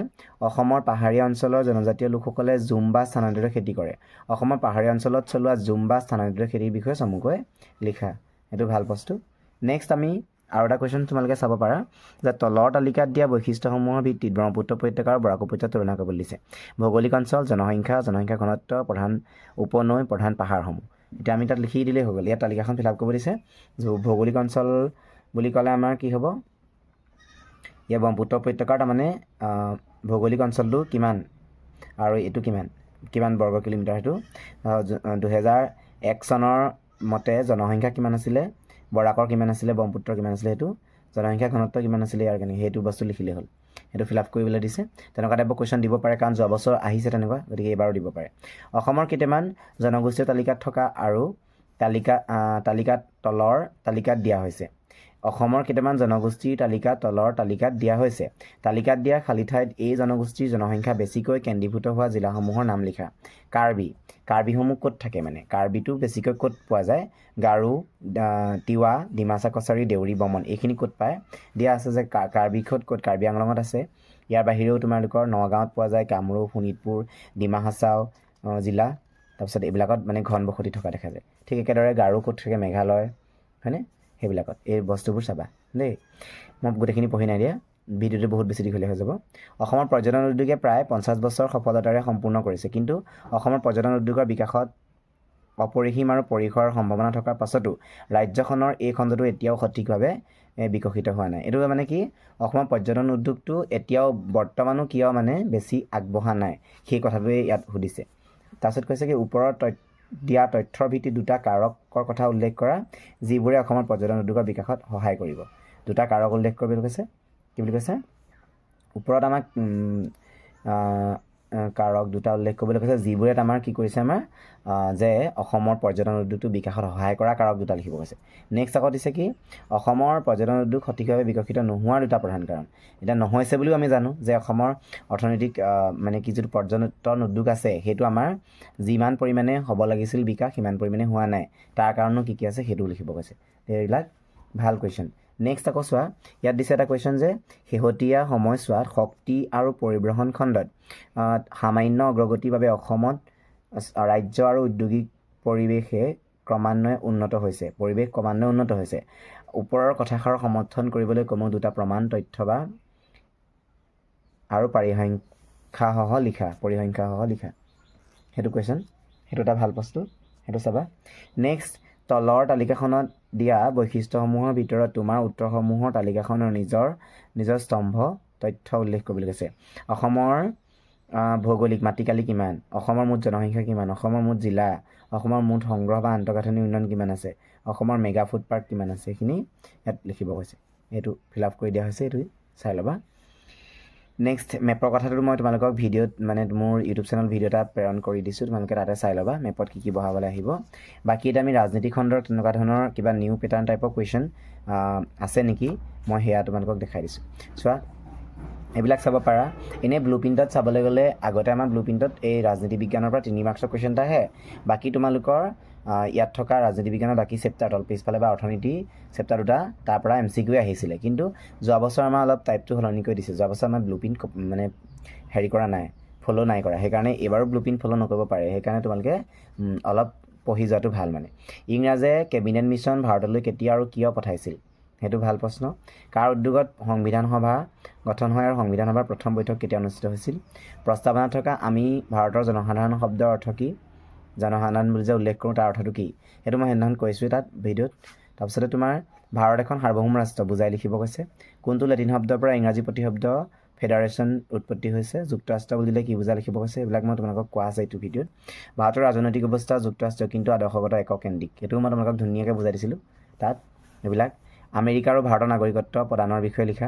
অসমৰ পাহাৰীয়া অঞ্চলৰ জনজাতীয় লোকসকলে ঝুম বা স্থানান্তৰিত খেতি কৰে। অসমৰ পাহাৰীয়া অঞ্চলত চলোৱা ঝুম বা স্থানান্তৰিত খেতিৰ বিষয়ে চমুকৈ লিখা। এইটো ভাল বস্তু। নেক্সট আমি আৰু এটা কুৱেশ্যন তোমালোকে চাব পাৰা, যে তলৰ তালিকাত দিয়া বৈশিষ্ট্যসমূহৰ ভিত্তিত ব্ৰহ্মপুত্ৰ উপত্যকা আৰু বৰাক উপত্যকা তুলনা কৰিবলৈ দিছে। ভৌগোলিক অঞ্চল, জনসংখ্যা ঘনত্ব, প্ৰধান উপনৈ, প্ৰধান পাহাৰসমূহ। এতিয়া আমি তাত লিখি দিলেই হৈ গ'ল। ইয়াত তালিকাখন ফিল আপ কৰিব দিছে। ভৌগোলিক অঞ্চল বুলি ক'লে আমাৰ কি হ'ব, ইয়াৰ ব্ৰহ্মপুত্ৰ উপত্যকাৰ তাৰমানে ভৌগোলিক অঞ্চলটো কিমান আৰু এইটো কিমান বৰ্গ কিলোমিটাৰ, সেইটো 2001 চনৰ মতে জনসংখ্যা কিমান আছিলে, বৰাকৰ কিমান আছিলে, ব্ৰহ্মপুত্ৰৰ কিমান আছিলে, সেইটো জনসংখ্যা ঘনত্ব কিমান আছিলে, ইয়াৰ কাৰণে সেইটো বস্তু লিখিলে হ'ল। সেইটো ফিল আপ কৰিবলৈ দিছে। তেনেকুৱা টাইপৰ কুৱেশ্যন দিব পাৰে, কাৰণ যোৱা বছৰ আহিছে তেনেকুৱা, গতিকে এইবাৰো দিব পাৰে। অসমৰ কেইটামান জনগোষ্ঠীয় তালিকাত থকা আৰু তালিকাত তলৰ তালিকাত দিয়া হৈছে। অসমৰ কেইটামান জনগোষ্ঠীৰ তালিকা তলৰ তালিকাত দিয়া হৈছে। তালিকাত দিয়া খালী ঠাইত এই জনগোষ্ঠীৰ জনসংখ্যা বেছিকৈ কেন্দ্ৰীভূত হোৱা জিলাসমূহৰ নাম লিখা। কাৰ্বিসমূহ ক'ত থাকে, মানে কাৰ্বিটো বেছিকৈ ক'ত পোৱা যায়, গাৰো, তিৱা, ডিমাচা কছাৰী, দেউৰী, বমন, এইখিনি ক'ত পায় দিয়া আছে। যে কাৰ্বি ক'ত কাৰ্বি আংলঙত আছে। ইয়াৰ বাহিৰেও তোমালোকৰ নগাঁৱত পোৱা যায়, কামৰূপ, শোণিতপুৰ, ডিমা হাছাও জিলা, তাৰপিছত এইবিলাকত মানে ঘন বসতি থকা দেখা যায়। ঠিক একেদৰে গাৰো ক'ত থাকে, মেঘালয়, হয়নে? সেইবিলাকত এই বস্তুবোৰ চাবা দেই। মই গোটেইখিনি পঢ়ি নাই দিয়া, ভিডিঅ'টো বহুত বেছি দীঘলীয়া হৈ যাব। অসমৰ পৰ্যটন উদ্যোগে প্ৰায় 50 বছৰ সফলতাৰে সম্পূৰ্ণ কৰিছে, কিন্তু অসমৰ পৰ্যটন উদ্যোগৰ বিকাশত অপৰিসীম আৰু পৰিসৰৰ সম্ভাৱনা থকাৰ পাছতো ৰাজ্যখনৰ এই খণ্ডটো এতিয়াও সঠিকভাৱে বিকশিত হোৱা নাই। এইটো মানে কি, অসমৰ পৰ্যটন উদ্যোগটো এতিয়াও বৰ্তমানো কিয় মানে বেছি আগবঢ়া নাই, সেই কথাটোৱে ইয়াত সুধিছে। তাৰপিছত কৈছে কি, ওপৰৰ দিয়া তথ্যৰ ভিত্তিত দুটা কাৰকৰ কথা উল্লেখ কৰা যিবোৰে অসমৰ পৰ্যটন উদ্যোগৰ বিকাশত সহায় কৰিব দুটা কাৰক উল্লেখ কৰিবলৈ কৈছে কি বুলি কৈছে ওপৰত আমাক কাৰক দুটা উল্লেখ কৰিবলৈ কৈছে যিবোৰে আমাৰ কি কৰিছে আমাৰ যে অসমৰ পৰ্যটন উদ্যোগটো বিকাশত সহায় কৰা কাৰক দুটা লিখিব কৈছে নেক্সট আকৌ দিছে কি অসমৰ পৰ্যটন উদ্যোগ সঠিকভাৱে বিকশিত নোহোৱাৰ দুটা প্ৰধান কাৰণ এটা নহৈছে বুলিও আমি জানো যে অসমৰ অৰ্থনৈতিক মানে কি যিটো পৰ্যটন উদ্যোগ আছে সেইটো আমাৰ যিমান পৰিমাণে হ'ব লাগিছিল বিকাশ সিমান পৰিমাণে হোৱা নাই তাৰ কাৰণো কি আছে সেইটো লিখিব কৈছে এইবিলাক ভাল কুৱেশ্যন নেক্সট আকৌ চোৱা ইয়াত দিছে এটা কুৱেশ্যন যে শেহতীয়া সময়ছোৱাত শক্তি আৰু পৰিবহণ খণ্ডত সামান্য অগ্ৰগতিৰ বাবে অসমত ৰাজ্য আৰু ঔদ্যোগিক পৰিৱেশে ক্ৰমান্বয়ে উন্নত হৈছে ওপৰৰ কথাষাৰ সমৰ্থন কৰিবলৈ কমেও দুটা প্ৰমাণ তথ্য বা আৰু পৰিসংখ্যাসহ লিখা সেইটো কুৱেশ্যন সেইটো এটা ভাল বস্তু সেইটো চাবা নেক্সট তলৰ তালিকাখনত দিয়া বৈশিষ্ট্যসমূহৰ ভিতৰত তোমাৰ উত্তৰসমূহৰ তালিকাখনৰ নিজৰ স্তম্ভ তথ্য উল্লেখ কৰিবলৈ কৈছে অসমৰ ভৌগোলিক মাটিকালি কিমান অসমৰ মুঠ জনসংখ্যা কিমান অসমৰ মুঠ জিলা অসমৰ মুঠ সংগ্ৰহ বা আন্তঃগাঁথনি উন্নয়ন কিমান আছে অসমৰ মেগা ফুড পাৰ্ক কিমান আছে এইখিনি ইয়াত লিখিব কৈছে এইটো ফিল আপ কৰি দিয়া হৈছে এইটো চাই ল'বা নেক্সট মেপৰ কথাটো মই তোমালোকক ভিডিঅ'ত মানে মোৰ ইউটিউব চেনেল ভিডিঅ' এটা প্ৰেৰণ কৰি দিছোঁ তোমালোকে তাতে চাই ল'বা মেপত কি বহাবলৈ আহিব বাকী এটা আমি ৰাজনীতি খণ্ডৰ তেনেকুৱা ধৰণৰ কিবা নিউ পেটাৰ্ণ টাইপৰ কুৱেশ্যন আছে নেকি মই সেয়া তোমালোকক দেখাই দিছোঁ চোৱা এইবিলাক চাব পাৰা এনেই ব্লু প্ৰিণ্টত চাবলৈ গ'লে আগতে আমাৰ ব্লু প্ৰিণ্টত এই ৰাজনীতি বিজ্ঞানৰ পৰা 3 মাৰ্কছৰ কুৱেশ্যন এটা আহে বাকী তোমালোকৰ ইয়াত থকা ৰাজনীতি বিজ্ঞানৰ বাকী চেপ্টাৰ তল পিছফালে বা অৰ্থনীতি চেপ্টাৰ দুটা তাৰ পৰা MCQ আহিছিলে কিন্তু যোৱা বছৰ আমাৰ অলপ টাইপটো সলনি কৰি দিছে যোৱা বছৰ আমাৰ ব্লু প্ৰিণ্ট মানে হেৰি কৰা নাই ফ'ল' নাই কৰা সেইকাৰণে এইবাৰো ব্লু প্ৰিণ্ট ফ'ল' নকৰিব পাৰে সেইকাৰণে তোমালোকে অলপ পঢ়ি যোৱাটো ভাল মানে ইংৰাজে কেবিনেট মিছন ভাৰতলৈ কেতিয়া আৰু কিয় পঠাইছিল সেইটো ভাল প্ৰশ্ন কাৰ উদ্যোগত সংবিধান সভা গঠন হয় আৰু সংবিধান সভাৰ প্ৰথম বৈঠক কেতিয়া অনুষ্ঠিত হৈছিল প্ৰস্তাৱনাত থকা আমি ভাৰতৰ জনসাধাৰণ শব্দৰ অৰ্থ কি জনসাধাৰণ বুলি যে উল্লেখ কৰোঁ তাৰ অৰ্থটো কি সেইটো মই সেইদিনাখন কৈছোঁ তাত ভিডিঅ'ত তাৰপিছতে তোমাৰ ভাৰত এখন সাৰ্বভৌম ৰাষ্ট্ৰ বুজাই লিখিব কৈছে কোনটো লেটিন শব্দৰ পৰা ইংৰাজী প্ৰতিশব্দ ফেডাৰেশ্যন উৎপত্তি হৈছে যুক্তৰাষ্ট্ৰ বুলিলে কি বুজাই লিখিব কৈছে এইবিলাক মই তোমালোকক কোৱা আছে এইটো ভিডিঅ'ত ভাৰতৰ ৰাজনৈতিক অৱস্থা যুক্তৰাষ্ট্ৰ কিন্তু আদৰ্শগত এককেন্দ্ৰিক সেইটোও মই তোমালোকক ধুনীয়াকৈ বুজাই দিছিলোঁ তাত এইবিলাক আমেৰিকা আৰু ভাৰতৰ নাগৰিকত্ব প্ৰদানৰ বিষয়ে লিখা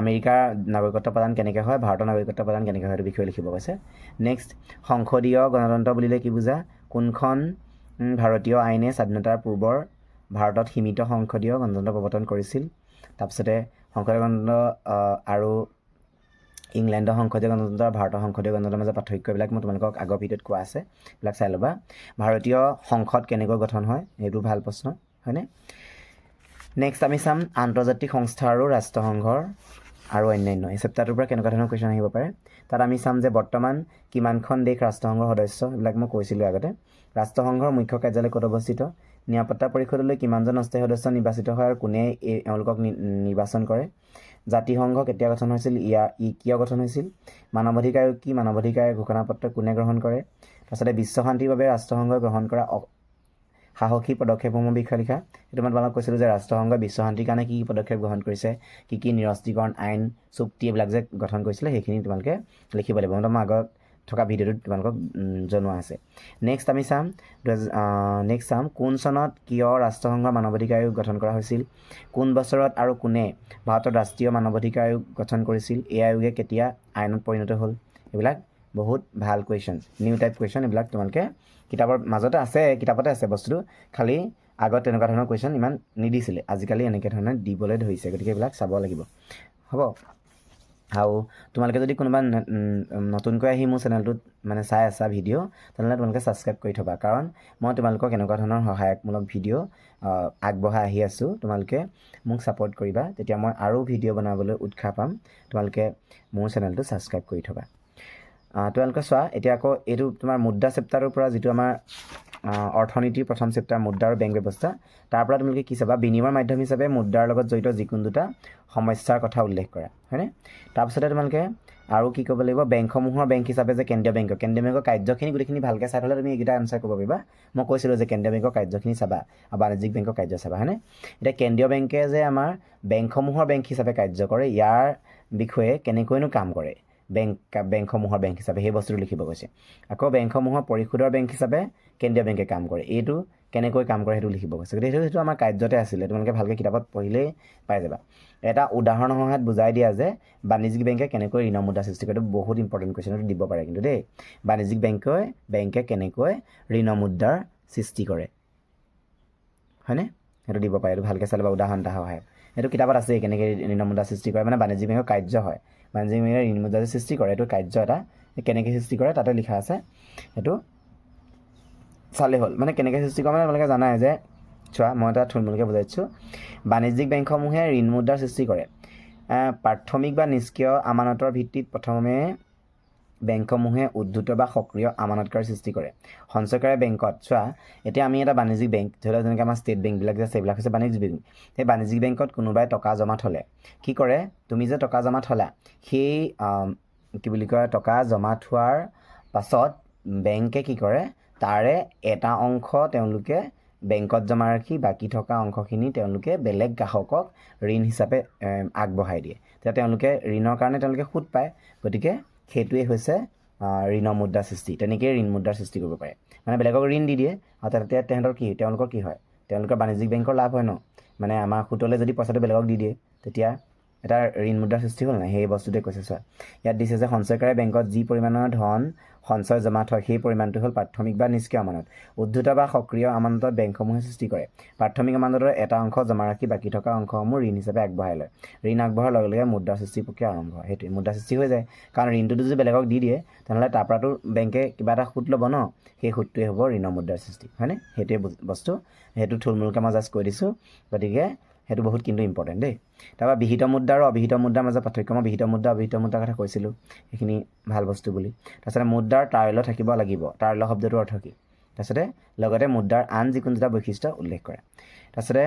আমেৰিকাৰ নাগৰিকত্ব প্ৰদান কেনেকৈ হয় ভাৰতৰ নাগৰিকত্ব প্ৰদান কেনেকৈ হয় এইটো বিষয়ে লিখিব কৈছে নেক্সট সংসদীয় গণতন্ত্ৰ বুলিলে কি বুজা কোনখন ভাৰতীয় আইনে স্বাধীনতাৰ পূৰ্বৰ ভাৰতত সীমিত সংসদীয় গণতন্ত্ৰ প্ৰৱৰ্তন কৰিছিল তাৰপিছতে সংসদীয় গণতন্ত্ৰ আৰু ইংলেণ্ডৰ সংসদীয় গণতন্ত্ৰ আৰু ভাৰতৰ সংসদীয় গণতন্ত্ৰৰ মাজত পাৰ্থক্যবিলাক মই তোমালোকক আগৰ ভিডিঅ'ত কোৱা আছে এইবিলাক চাই ল'বা ভাৰতীয় সংসদ কেনেকৈ গঠন হয় সেইটো ভাল প্ৰশ্ন হয়নে নেক্সট আমি চাম আন্তৰ্জাতিক সংস্থা আৰু ৰাষ্ট্ৰসংঘৰ আৰু অন্যান্য এই চেপ্টাৰটোৰ পৰা কেনেকুৱা ধৰণৰ কুৱেশ্যন আহিব পাৰে তাত আমি চাম যে বৰ্তমান কিমানখন দেশ ৰাষ্ট্ৰসংঘৰ সদস্য এইবিলাক মই কৈছিলোঁ আগতে ৰাষ্ট্ৰসংঘৰ মুখ্য কাৰ্যালয় ক'ত অৱস্থিত নিৰাপত্তা পৰিষদলৈ কিমানজন অস্থায়ী সদস্য নিৰ্বাচিত হয় আৰু কোনে এওঁলোকক নিৰ্বাচন কৰে জাতিসংঘ কেতিয়া গঠন হৈছিল ই কিয় গঠন হৈছিল মানৱাধিকাৰ আয়োগ কি মানৱাধিকাৰ ঘোষণাপত্ৰ কোনে গ্ৰহণ কৰে তাৰপিছতে বিশ্ব শান্তিৰ বাবে ৰাষ্ট্ৰসংঘই গ্ৰহণ কৰা সাহসী পদক্ষেপসমূহৰ বিষয়ে লিখা সেইটো মই তোমালোকক কৈছিলোঁ যে ৰাষ্ট্ৰসংঘই বিশ্ব শান্তিৰ কাৰণে কি পদক্ষেপ গ্ৰহণ কৰিছে কি নিৰস্ত্ৰীকৰণ আইন চুক্তি এইবিলাক যে গঠন কৰিছিলে সেইখিনি তোমালোকে লিখিব লাগিব মই আগত থকা ভিডিঅ'টোত তোমালোকক জনোৱা আছে নেক্সট আমি চাম কোন চনত কিয় ৰাষ্ট্ৰসংঘৰ মানৱাধিকাৰ আয়োগ গঠন কৰা হৈছিল কোন বছৰত আৰু কোনে ভাৰতৰ ৰাষ্ট্ৰীয় মানৱাধিকাৰ আয়োগ গঠন কৰিছিল এই আয়োগে কেতিয়া আইনত পৰিণত হ'ল এইবিলাক বহুত ভাল কুৱেশ্যন নিউ টাইপ কুৱেশ্যন এইবিলাক তোমালোকে কিতাপৰ মাজতে আছে কিতাপতে আছে বস্তুটো খালি আগত তেনেকুৱা ধৰণৰ কুৱেশ্যন ইমান নিদিছিলে আজিকালি এনেকৈ ধৰণে দিবলৈ ধৰিছে গতিকে এইবিলাক চাব লাগিব হ'ব আৰু তোমালোকে যদি কোনোবা নতুনকৈ আহি মোৰ চেনেলটোত মানে চাই আছা ভিডিঅ' তেনেহ'লে তোমালোকে ছাবস্ক্ৰাইব কৰি থ'বা কাৰণ মই তোমালোকক এনেকুৱা ধৰণৰ সহায়কমূলক ভিডিঅ' আগবঢ়াই আহি আছোঁ তোমালোকে মোক ছাপোৰ্ট কৰিবা তেতিয়া মই আৰু ভিডিঅ' বনাবলৈ উৎসাহ পাম তোমালোকে মোৰ চেনেলটো ছাবস্ক্ৰাইব কৰি থ'বা তোমালোকে চোৱা এতিয়া আকৌ এইটো তোমাৰ মুদ্ৰা চেপ্টাৰৰ পৰা যিটো আমাৰ অৰ্থনীতিৰ প্ৰথম চেপ্টাৰ মুদ্ৰা আৰু বেংক ব্যৱস্থা তাৰ পৰা তোমালোকে কি চাবা বিনিময় মাধ্যম হিচাপে মুদ্ৰাৰ লগত জড়িত যিকোনো দুটা সমস্যাৰ কথা উল্লেখ কৰা হয়নে তাৰপিছতে তোমালোকে আৰু কি ক'ব লাগিব বেংকসমূহৰ বেংক হিচাপে যে কেন্দ্ৰীয় বেংকৰ কাৰ্যখিনি গোটেইখিনি ভালকৈ চাই থ'লে তুমি এইকেইটা আনচাৰ কৰিব পাৰিবা মই কৈছিলোঁ যে কেন্দ্ৰীয় বেংকৰ কাৰ্যখিনি চাবা আৰু বাণিজ্যিক বেংকৰ কাৰ্য চাবা হয়নে এতিয়া কেন্দ্ৰীয় বেংকে যে আমাৰ বেংকসমূহৰ বেংক হিচাপে কাৰ্য কৰে ইয়াৰ বিষয়ে কেনেকৈনো কাম কৰে বেংকসমূহৰ বেংক হিচাপে সেই বস্তুটো লিখিব কৈছে আকৌ বেংকসমূহৰ পৰিশোধৰ বেংক হিচাপে কেন্দ্ৰীয় বেংকে কাম কৰে এইটো কেনেকৈ কাম কৰে সেইটো লিখিব কৈছে গতিকে সেইটো আমাৰ কাৰ্যতে আছিলে তোমালোকে ভালকৈ কিতাপত পঢ়িলেই পাই যাবা এটা উদাহৰণৰ সহায়ত বুজাই দিয়া যে বাণিজ্যিক বেংকে কেনেকৈ ঋণ মুদ্ৰা সৃষ্টি কৰে বহুত ইম্পৰ্টেণ্ট কুৱেশ্যন এইটো দিব পাৰে কিন্তু দেই বাণিজ্যিক বেংকে কেনেকৈ ঋণ মুদ্ৰাৰ সৃষ্টি কৰে হয়নে সেইটো দিব পাৰে এইটো ভালকৈ চাই ল'বা উদাহৰণ এটা সহায়ত এইটো কিতাপত আছে কেনেকৈ ঋণ মুদ্ৰা সৃষ্টি কৰে মানে বাণিজ্যিক বেংকৰ কাৰ্য হয় বাণিজ্যিক বেংকে ঋণ মুদ্ৰা সৃষ্টি কৰে এইটো কাৰ্য এটা কেনেকৈ সৃষ্টি কৰে তাতে লিখা আছে সেইটো চালে হ'ল মানে কেনেকৈ সৃষ্টি কৰে মানে তোমালোকে জানাই যে চোৱা মই এটা থুলমূলকৈ বুজাইছোঁ বাণিজ্যিক বেংকসমূহে ঋণ মুদ্ৰাৰ সৃষ্টি কৰে প্ৰাথমিক বা নিষ্ক্ৰিয় আমানতৰ ভিত্তিত প্ৰথমে বেংকসমূহে উদ্ধৃত বা সক্ৰিয় আমানতকাৰী সৃষ্টি কৰে সঞ্চয়কাৰী বেংকত চোৱা এতিয়া আমি এটা বাণিজ্যিক বেংক ধৰি লওক যেনেকৈ আমাৰ ষ্টেট বেংকবিলাক যে আছে এইবিলাক হৈছে বাণিজ্যিক বেংক সেই বাণিজ্যিক বেংকত কোনোবাই টকা জমা থ'লে কি কৰে তুমি যে টকা জমা থ'লা সেই কি বুলি কয় টকা জমা থোৱাৰ পাছত বেংকে কি কৰে তাৰে এটা অংশ তেওঁলোকে বেংকত জমা ৰাখি বাকী থকা অংশখিনি তেওঁলোকে বেলেগ গ্ৰাহকক ঋণ হিচাপে আগবঢ়াই দিয়ে তেতিয়া তেওঁলোকে ঋণৰ কাৰণে তেওঁলোকে সুদ পায় গতিকে সেইটোৱে হৈছে ঋণ মুদ্ৰা সৃষ্টি তেনেকৈয়ে ঋণ মুদ্ৰাৰ সৃষ্টি কৰিব পাৰে মানে বেলেগক ঋণ দি দিয়ে আৰু তাতে তেওঁলোকৰ কি হয় তেওঁলোকৰ বাণিজ্যিক বেংকৰ লাভ হয় ন মানে আমাৰ সুতলৈ যদি পইচাটো বেলেগক দি দিয়ে তেতিয়া এটা ঋণ মুদ্ৰাৰ সৃষ্টি হ'ল নাই সেই বস্তুটোৱে কৈছে চোৱা ইয়াত দিছে যে সঞ্চয়কাৰী বেংকত যি পৰিমাণৰ ধন সঞ্চয় জমা থয় সেই পৰিমাণটো হ'ল প্ৰাথমিক বা নিষ্ক্ৰিয় আমানত উদ্ধৃত বা সক্ৰিয় আমানতত বেংকসমূহে সৃষ্টি কৰে প্ৰাথমিক আমানতৰ এটা অংশ জমা ৰাখি বাকী থকা অংশসমূহ ঋণ হিচাপে আগবঢ়াই লয় ঋণ আগবঢ়াৰ লগে লগে মুদ্ৰা সৃষ্টি প্ৰক্ৰিয়া আৰম্ভ হয় সেইটোৱে মুদ্ৰা সৃষ্টি হৈ যায় কাৰণ ঋণটোতো যদি বেলেগক দি দিয়ে তেনেহ'লে তাৰ পৰাতো বেংকে কিবা এটা সুদ ল'ব ন সেই সুদটোৱে হ'ব ঋণ মুদ্ৰাৰ সৃষ্টি হয়নে সেইটোৱে বস্তু সেইটো থুলমূলকৈ মই জাষ্ট কৈ দিছোঁ গতিকে সেইটো বহুত কিন্তু ইম্পৰ্টেণ্ট দেই তাৰপৰা বিহিত মুদ্ৰা আৰু অবিহিত মুদ্ৰাৰ মাজত পাৰ্থক্য মই বিহিত মুদ্ৰা অবিহিত মুদ্ৰাৰ কথা কৈছিলোঁ সেইখিনি ভাল বস্তু বুলি তাৰপিছতে মুদ্ৰাৰ তাৰল্য থাকিব লাগিব তাৰল্য শব্দটোৰ অৰ্থ কি তাৰপিছতে লগতে মুদ্ৰাৰ আন যিকোনো এটা বৈশিষ্ট্য উল্লেখ কৰে তাৰপিছতে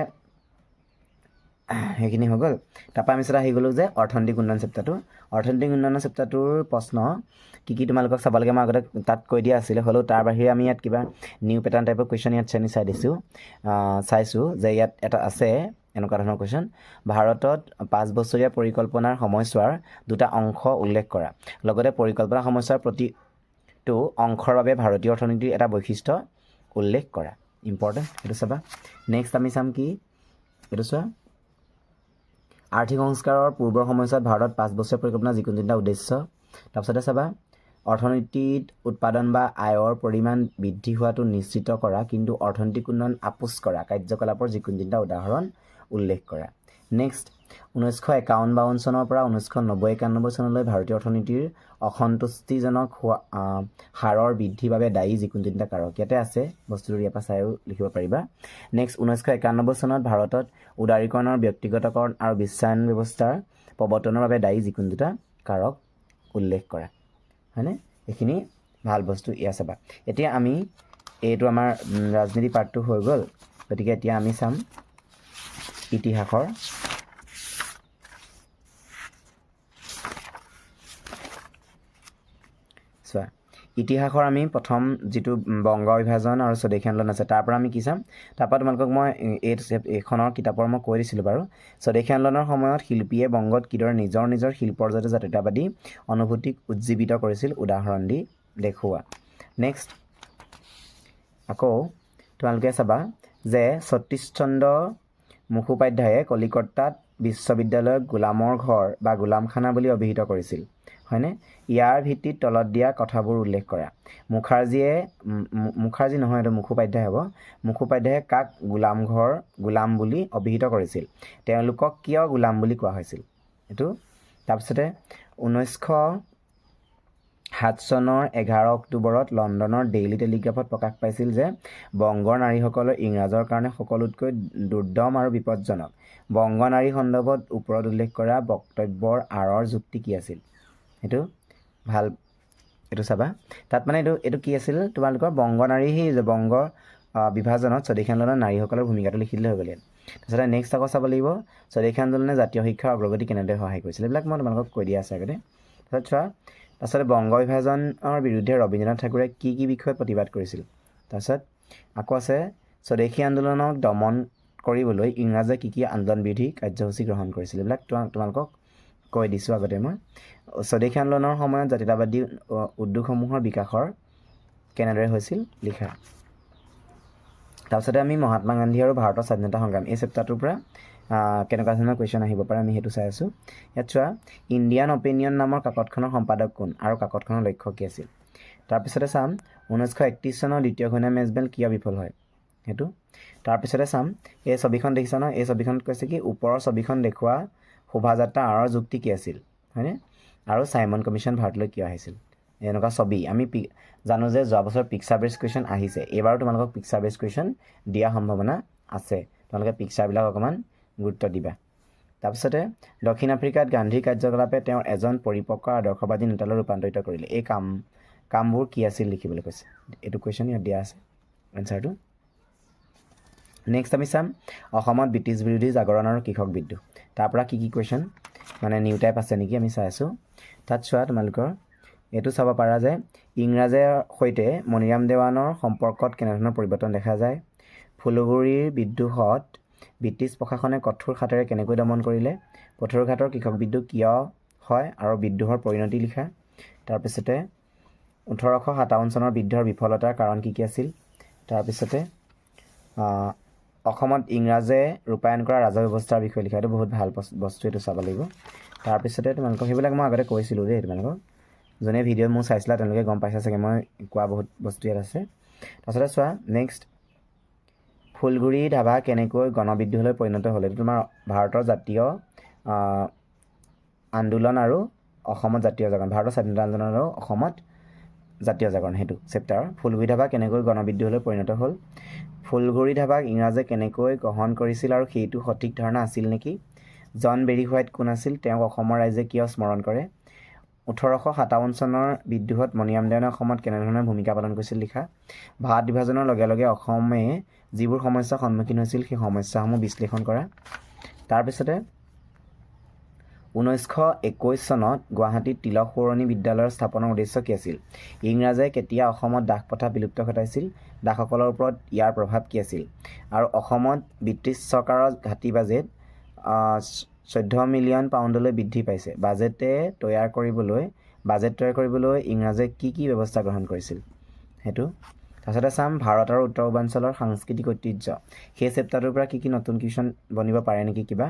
সেইখিনি হৈ গ'ল তাৰপৰা আমি আহি গ'লোঁ যে অৰ্থনৈতিক উন্নয়ন চেপ্টাৰটোৰ প্ৰশ্ন কি তোমালোকক চাব লাগে মই আগতে তাত কৈ দিয়া আছিলে হ'লেও তাৰ বাহিৰে আমি ইয়াত কিবা নিউ পেটাৰ্ণ টাইপৰ কুৱেশ্যন ইয়াত চাইছোঁ যে ইয়াত এটা আছে এনেকুৱা ধৰণৰ কুৱেশ্যন ভাৰতত 5 বছৰীয়া পৰিকল্পনাৰ সময়ছোৱাৰ দুটা অংশ উল্লেখ কৰা লগতে পৰিকল্পনা সময়ছোৱাৰ প্ৰতিটো অংশৰ বাবে ভাৰতীয় অৰ্থনীতিৰ এটা বৈশিষ্ট্য উল্লেখ কৰা ইম্পৰ্টেণ্ট সেইটো চাবা নেক্সট আমি চাম কি এইটো চোৱা আৰ্থিক সংস্কাৰৰ পূৰ্বৰ সময়ছোৱাত ভাৰতত 5 বছৰীয়া পৰিকল্পনাৰ যিকোনো তিনিটা উদ্দেশ্য তাৰপিছতে চাবা অৰ্থনীতিত উৎপাদন বা আয়ৰ পৰিমাণ বৃদ্ধি হোৱাটো নিশ্চিত কৰা কিন্তু অৰ্থনৈতিক উন্নয়ন আপোচ কৰা কাৰ্যকলাপৰ যিকোনো তিনিটা উদাহৰণ উল্লেখ কৰা নেক্সট 1951-52 চনৰ পৰা 1990-91 চনলৈ ভাৰতীয় অৰ্থনীতিৰ অসন্তুষ্টিজনক হাৰৰ বৃদ্ধিৰ বাবে দায়ী যিকোনো তিনিটা কাৰক ইয়াতে আছে বস্তুটো ইয়াৰ পৰা চাইও লিখিব পাৰিবা নেক্সট 1991 চনত ভাৰতত উদাৰীকৰণৰ ব্যক্তিগতকৰণ আৰু বিশ্বায়ন ব্যৱস্থাৰ প্ৰৱৰ্তনৰ বাবে দায়ী যিকোনো দুটা কাৰক উল্লেখ কৰা হয়নে এইখিনি ভাল বস্তু ইয়াত চাবা এতিয়া আমি এইটো আমাৰ ৰাজনীতি পাৰ্টটো হৈ গ'ল গতিকে এতিয়া আমি চাম ইতিহাসৰ চোৱা ইতিহাসৰ আমি প্ৰথম যিটো বংগ বিভাজন আৰু স্বদেশী আন্দোলন আছে তাৰ পৰা আমি কি চাম তাৰপৰা তোমালোকক মই এইখনৰ কিতাপৰ মই কৈ দিছিলোঁ বাৰু স্বদেশী আন্দোলনৰ সময়ত শিল্পীয়ে বংগত কিদৰে নিজৰ শিল্পৰ জৰিয়তে জাতীয়তাবাদী অনুভূতিক উজ্জীৱিত কৰিছিল উদাহৰণ দি দেখুওৱা নেক্সট আকৌ তোমালোকে চাবা যে সতীশচন্দ্ৰ মুখোপাধ্যায়ে কলিকতাত বিশ্ববিদ্যালয়ক গোলামৰ ঘৰ বা গোলামখানা বুলি অভিহিত কৰিছিল হয়নে ইয়াৰ ভিত্তিত তলত দিয়া কথাবোৰ উল্লেখ কৰা মুখাৰ্জী নহয় এইটো মুখোপাধ্যায় হ'ব মুখোপাধ্যায়ে কাক গোলাম বুলি অভিহিত কৰিছিল তেওঁলোকক কিয় গোলাম বুলি কোৱা হৈছিল এইটো তাৰপিছতে 1907 চনৰ 11 অক্টোবৰত লণ্ডনৰ ডেইলী টেলিগ্ৰাফত প্ৰকাশ পাইছিল যে বংগৰ নাৰীসকলৰ ইংৰাজৰ কাৰণে সকলোতকৈ দুৰ্দম আৰু বিপদজনক বংগ নাৰী সন্দৰ্ভত ওপৰত উল্লেখ কৰা বক্তব্যৰ আঁৰৰ যুক্তি কি আছিল এইটো ভাল এইটো চাবা তাত মানে এইটো কি আছিল তোমালোকৰ বংগ নাৰী সেই বংগ বিভাজনত স্বদেশী আন্দোলনৰ নাৰীসকলৰ ভূমিকাটো লিখি দিলে হৈ গ'ল তাৰপিছতে নেক্সট আকৌ চাব লাগিব স্বদেশী আন্দোলনে জাতীয় শিক্ষাৰ অগ্ৰগতি কেনেদৰে সহায় কৰিছিল এইবিলাক মই তোমালোকক কৈ দিয়া আছে আগতে তাৰপিছত চোৱা তাৰপিছতে বংগ বিভাজনৰ বিৰুদ্ধে ৰবীন্দ্ৰনাথ ঠাকুৰে কি বিষয়ত প্ৰতিবাদ কৰিছিল তাৰপিছত আকৌ আছে স্বদেশী আন্দোলনক দমন কৰিবলৈ ইংৰাজে কি আন্দোলন বিৰোধী কাৰ্যসূচী গ্ৰহণ কৰিছিল এইবিলাক তোমালোকক কৈ দিছোঁ আগতে মই স্বদেশী আন্দোলনৰ সময়ত জাতীয়তাবাদী উদ্যোগসমূহৰ বিকাশৰ কেনেদৰে হৈছিল লিখা তাৰপিছতে আমি মহাত্মা গান্ধী আৰু ভাৰতৰ স্বাধীনতা সংগ্ৰাম এই চেপ্টাৰটোৰ পৰা কেনেকুৱা ধৰণৰ কুৱেশ্যন আহিব পাৰে আমি সেইটো চাই আছোঁ ইয়াত চোৱা ইণ্ডিয়ান অপিনিয়ন নামৰ কাকতখনৰ সম্পাদক কোন আৰু কাকতখনৰ লক্ষ্য কি আছিল তাৰপিছতে চাম 1931 চনৰ দ্বিতীয় ঘূৰ্ণীয়া মেজমেল কিয় বিফল হয় সেইটো তাৰপিছতে চাম এই ছবিখন দেখিছা ন এই ছবিখনত কৈছে কি ওপৰৰ ছবিখন দেখুওৱা শোভাযাত্ৰা আঁৰৰ যুক্তি কি আছিল হয়নে আৰু চাইমন কমিশ্যন ভাৰতলৈ কিয় আহিছিল এনেকুৱা ছবি আমি জানো যে যোৱা বছৰ পিকচাৰ বেছ কুৱেশ্যন আহিছে এইবাৰো তোমালোকক পিকচাৰ বেছ কুৱেশ্যন দিয়া সম্ভাৱনা আছে তোমালোকে পিকচাৰবিলাক অকণমান গুৰুত্ব দিবা তাৰপিছতে দক্ষিণ আফ্ৰিকাত গান্ধীৰ কাৰ্যকলাপে তেওঁৰ এজন পৰিপক্ক আদৰ্শবাদী নেতালৈ ৰূপান্তৰিত কৰিলে এই কামবোৰ কি আছিল লিখিবলৈ কৈছে এইটো কুৱেশ্যন ইয়াত দিয়া আছে এনচাৰটো নেক্সট আমি চাম অসমত ব্ৰিটিছ বিৰোধী জাগৰণ আৰু কৃষক বিদ্ৰোহ তাৰ পৰা কি কুৱেশ্যন মানে নিউ টাইপ আছে নেকি আমি চাই আছোঁ তাত চোৱা তোমালোকৰ এইটো চাব পাৰা যে ইংৰাজৰ সৈতে মণিৰাম দেৱানৰ সম্পৰ্কত কেনেধৰণৰ পৰিৱৰ্তন দেখা যায় ফুলগুৰিৰ বিদ্ৰোহত ব্ৰিটিছ প্ৰশাসনে কঠোৰ হাতেৰে কেনেকৈ দমন কৰিলে পথৰুঘাটৰ কৃষক বিদ্ৰোহ কিয় হয় আৰু বিদ্ৰোহৰ পৰিণতি লিখা তাৰপিছতে 1857 চনৰ বিদ্ৰোহৰ বিফলতাৰ কাৰণ কি আছিল তাৰপিছতে অসমত ইংৰাজে ৰূপায়ণ কৰা ৰাজহ ব্যৱস্থাৰ বিষয়ে লিখা এইটো বহুত ভাল বস্তু এইটো চাব লাগিব তাৰপিছতে তোমালোকক সেইবিলাক মই আগতে কৈছিলোঁ দেই তোমালোকক যোনে ভিডিঅ' মোৰ চাইছিলা তেওঁলোকে গম পাইছা চাগে মই কোৱা বহুত বস্তু ইয়াত আছে তাৰপিছতে চোৱা নেক্সট ফুলগুৰি ধাবা কেনেকৈ গণবিদ্ৰোহলৈ পৰিণত হ'ল এইটো তোমাৰ ভাৰতৰ জাতীয় আন্দোলন আৰু অসমত জাতীয় জাগৰণ ভাৰতৰ স্বাধীনতা আন্দোলন আৰু অসমত জাতীয় জাগৰণ সেইটো চেপ্টাৰ ফুলগুৰি ধাবা কেনেকৈ গণবিদ্ৰোহলৈ পৰিণত হ'ল ফুলগুৰি ধাবাক ইংৰাজে কেনেকৈ গ্ৰহণ কৰিছিল আৰু সেইটো সঠিক ধাৰণা আছিল নেকি জন বেৰী হোৱাইট কোন আছিল তেওঁক অসমৰ ৰাইজে কিয় স্মৰণ কৰে 1857 চনৰ বিদ্ৰোহত মণিৰাম দেৱানে অসমত কেনেধৰণৰ ভূমিকা পালন কৰিছিল লিখা ভাৰত বিভাজনৰ লগে লগে অসমে যিবোৰ সমস্যাৰ সন্মুখীন হৈছিল সেই সমস্যাসমূহ বিশ্লেষণ কৰা তাৰপিছতে 1921 চনত গুৱাহাটীত তিলক সৌৰণী বিদ্যালয়ৰ স্থাপনৰ উদ্দেশ্য কি আছিল ইংৰাজে কেতিয়া অসমত দাস প্ৰথা বিলুপ্ত ঘটাইছিল দাসসকলৰ ওপৰত ইয়াৰ প্ৰভাৱ কি আছিল আৰু অসমত ব্ৰিটিছ চৰকাৰৰ ঘাটি বাজেট 14 মিলিয়ন পাউণ্ডলৈ বৃদ্ধি পাইছে বাজেট তৈয়াৰ কৰিবলৈ ইংৰাজে কি ব্যৱস্থা গ্ৰহণ কৰিছিল সেইটো তাৰপিছতে চাম ভাৰত আৰু উত্তৰ পূৰ্বাঞ্চলৰ সাংস্কৃতিক ঐতিহ্য সেই চেপ্টাৰটোৰ পৰা কি নতুন কুৱেশ্যন বনিব পাৰে নেকি কিবা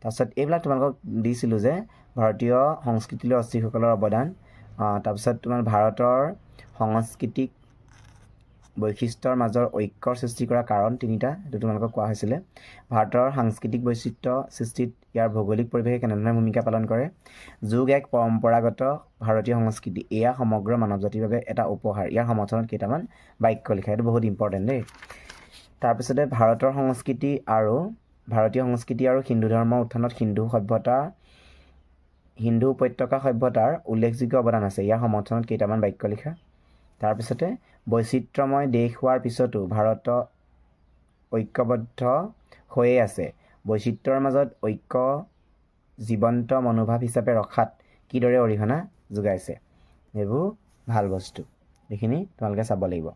তাৰপিছত এইবিলাক তোমালোকক দিছিলোঁ যে ভাৰতীয় সংস্কৃতিলৈ অষ্ট্ৰীসকলৰ অৱদান তাৰপিছত তোমাৰ ভাৰতৰ সাংস্কৃতিক বৈশিষ্ট্যৰ মাজৰ ঐক্যৰ সৃষ্টি কৰা কাৰণ তিনিটা এইটো তোমালোকক কোৱা হৈছিলে ভাৰতৰ সাংস্কৃতিক বৈচিত্ৰ্য সৃষ্টিত ইয়াৰ ভৌগোলিক পৰিৱেশে কেনেধৰণে ভূমিকা পালন কৰে যোগ এক পৰম্পৰাগত ভাৰতীয় সংস্কৃতি এয়া সমগ্ৰ মানৱ জাতিৰ বাবে এটা উপহাৰ ইয়াৰ সমৰ্থনত কেইটামান বাক্য লিখা এইটো বহুত ইম্পৰ্টেণ্ট দেই তাৰপিছতে ভাৰতীয় সংস্কৃতি আৰু হিন্দু ধৰ্মৰ উত্থানত হিন্দু উপত্যকা সভ্যতাৰ উল্লেখযোগ্য অৱদান আছে ইয়াৰ সমৰ্থনত কেইটামান বাক্য লিখা তাৰপিছতে বৈচিত্ৰ্যময় দেশ হোৱাৰ পিছতো ভাৰত ঐক্যবদ্ধ হৈয়ে আছে বৈচিত্ৰ্যৰ মাজত ঐক্য জীৱন্ত মনোভাৱ হিচাপে ৰখাত কিদৰে অৰিহণা যোগাইছে এইবোৰ ভাল বস্তু এইখিনি তোমালোকে চাব লাগিব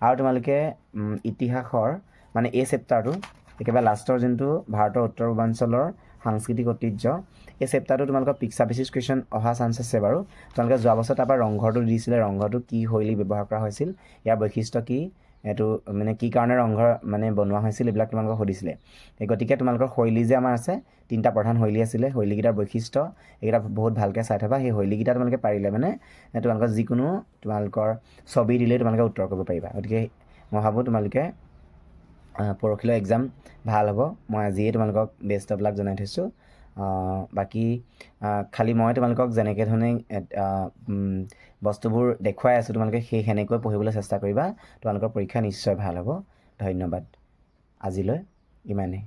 আৰু তোমালোকে ইতিহাসৰ মানে এই চেপ্টাৰটো একেবাৰে লাষ্টৰ যোনটো ভাৰতৰ উত্তৰ পূৰ্বাঞ্চলৰ সাংস্কৃতিক ঐতিহ্য এই চেপ্টাৰটো তোমালোকৰ পিকচাৰ বেচিছ কুৱেশ্যন অহা চান্স আছে বাৰু তোমালোকে যোৱা বছৰ তাৰপৰা ৰংঘৰটো দিছিলে ৰংঘৰটো কি শৈলী ব্যৱহাৰ কৰা হৈছিল ইয়াৰ বৈশিষ্ট্য কি এইটো মানে কি কাৰণে ৰংঘৰ মানে বনোৱা হৈছিল এইবিলাক তোমালোকক সুধিছিলে গতিকে তোমালোকৰ শৈলী যে আমাৰ আছে তিনিটা প্ৰধান শৈলী আছিলে শৈলীকেইটাৰ বৈশিষ্ট্য এইকেইটা বহুত ভালকৈ চাই থবা সেই শৈলীকেইটা তোমালোকে পাৰিলে মানে তোমালোকৰ যিকোনো তোমালোকৰ ছবি দিলেই তোমালোকে উত্তৰ কৰিব পাৰিবা গতিকে মই ভাবোঁ তোমালোকে পৰহিলৈ এক্সাম ভাল হ'ব মই আজিয়ে তোমালোকক বেষ্ট অফ লাক জনাই থৈছোঁ বাকী খালি মই তোমালোকক যেনেকৈ ধৰণে বস্তুবোৰ দেখুৱাই আছোঁ তোমালোকে সেনেকৈ পঢ়িবলৈ চেষ্টা কৰিবা তোমালোকৰ পৰীক্ষা নিশ্চয় ভাল হ'ব ধন্যবাদ আজিলৈ ইমানেই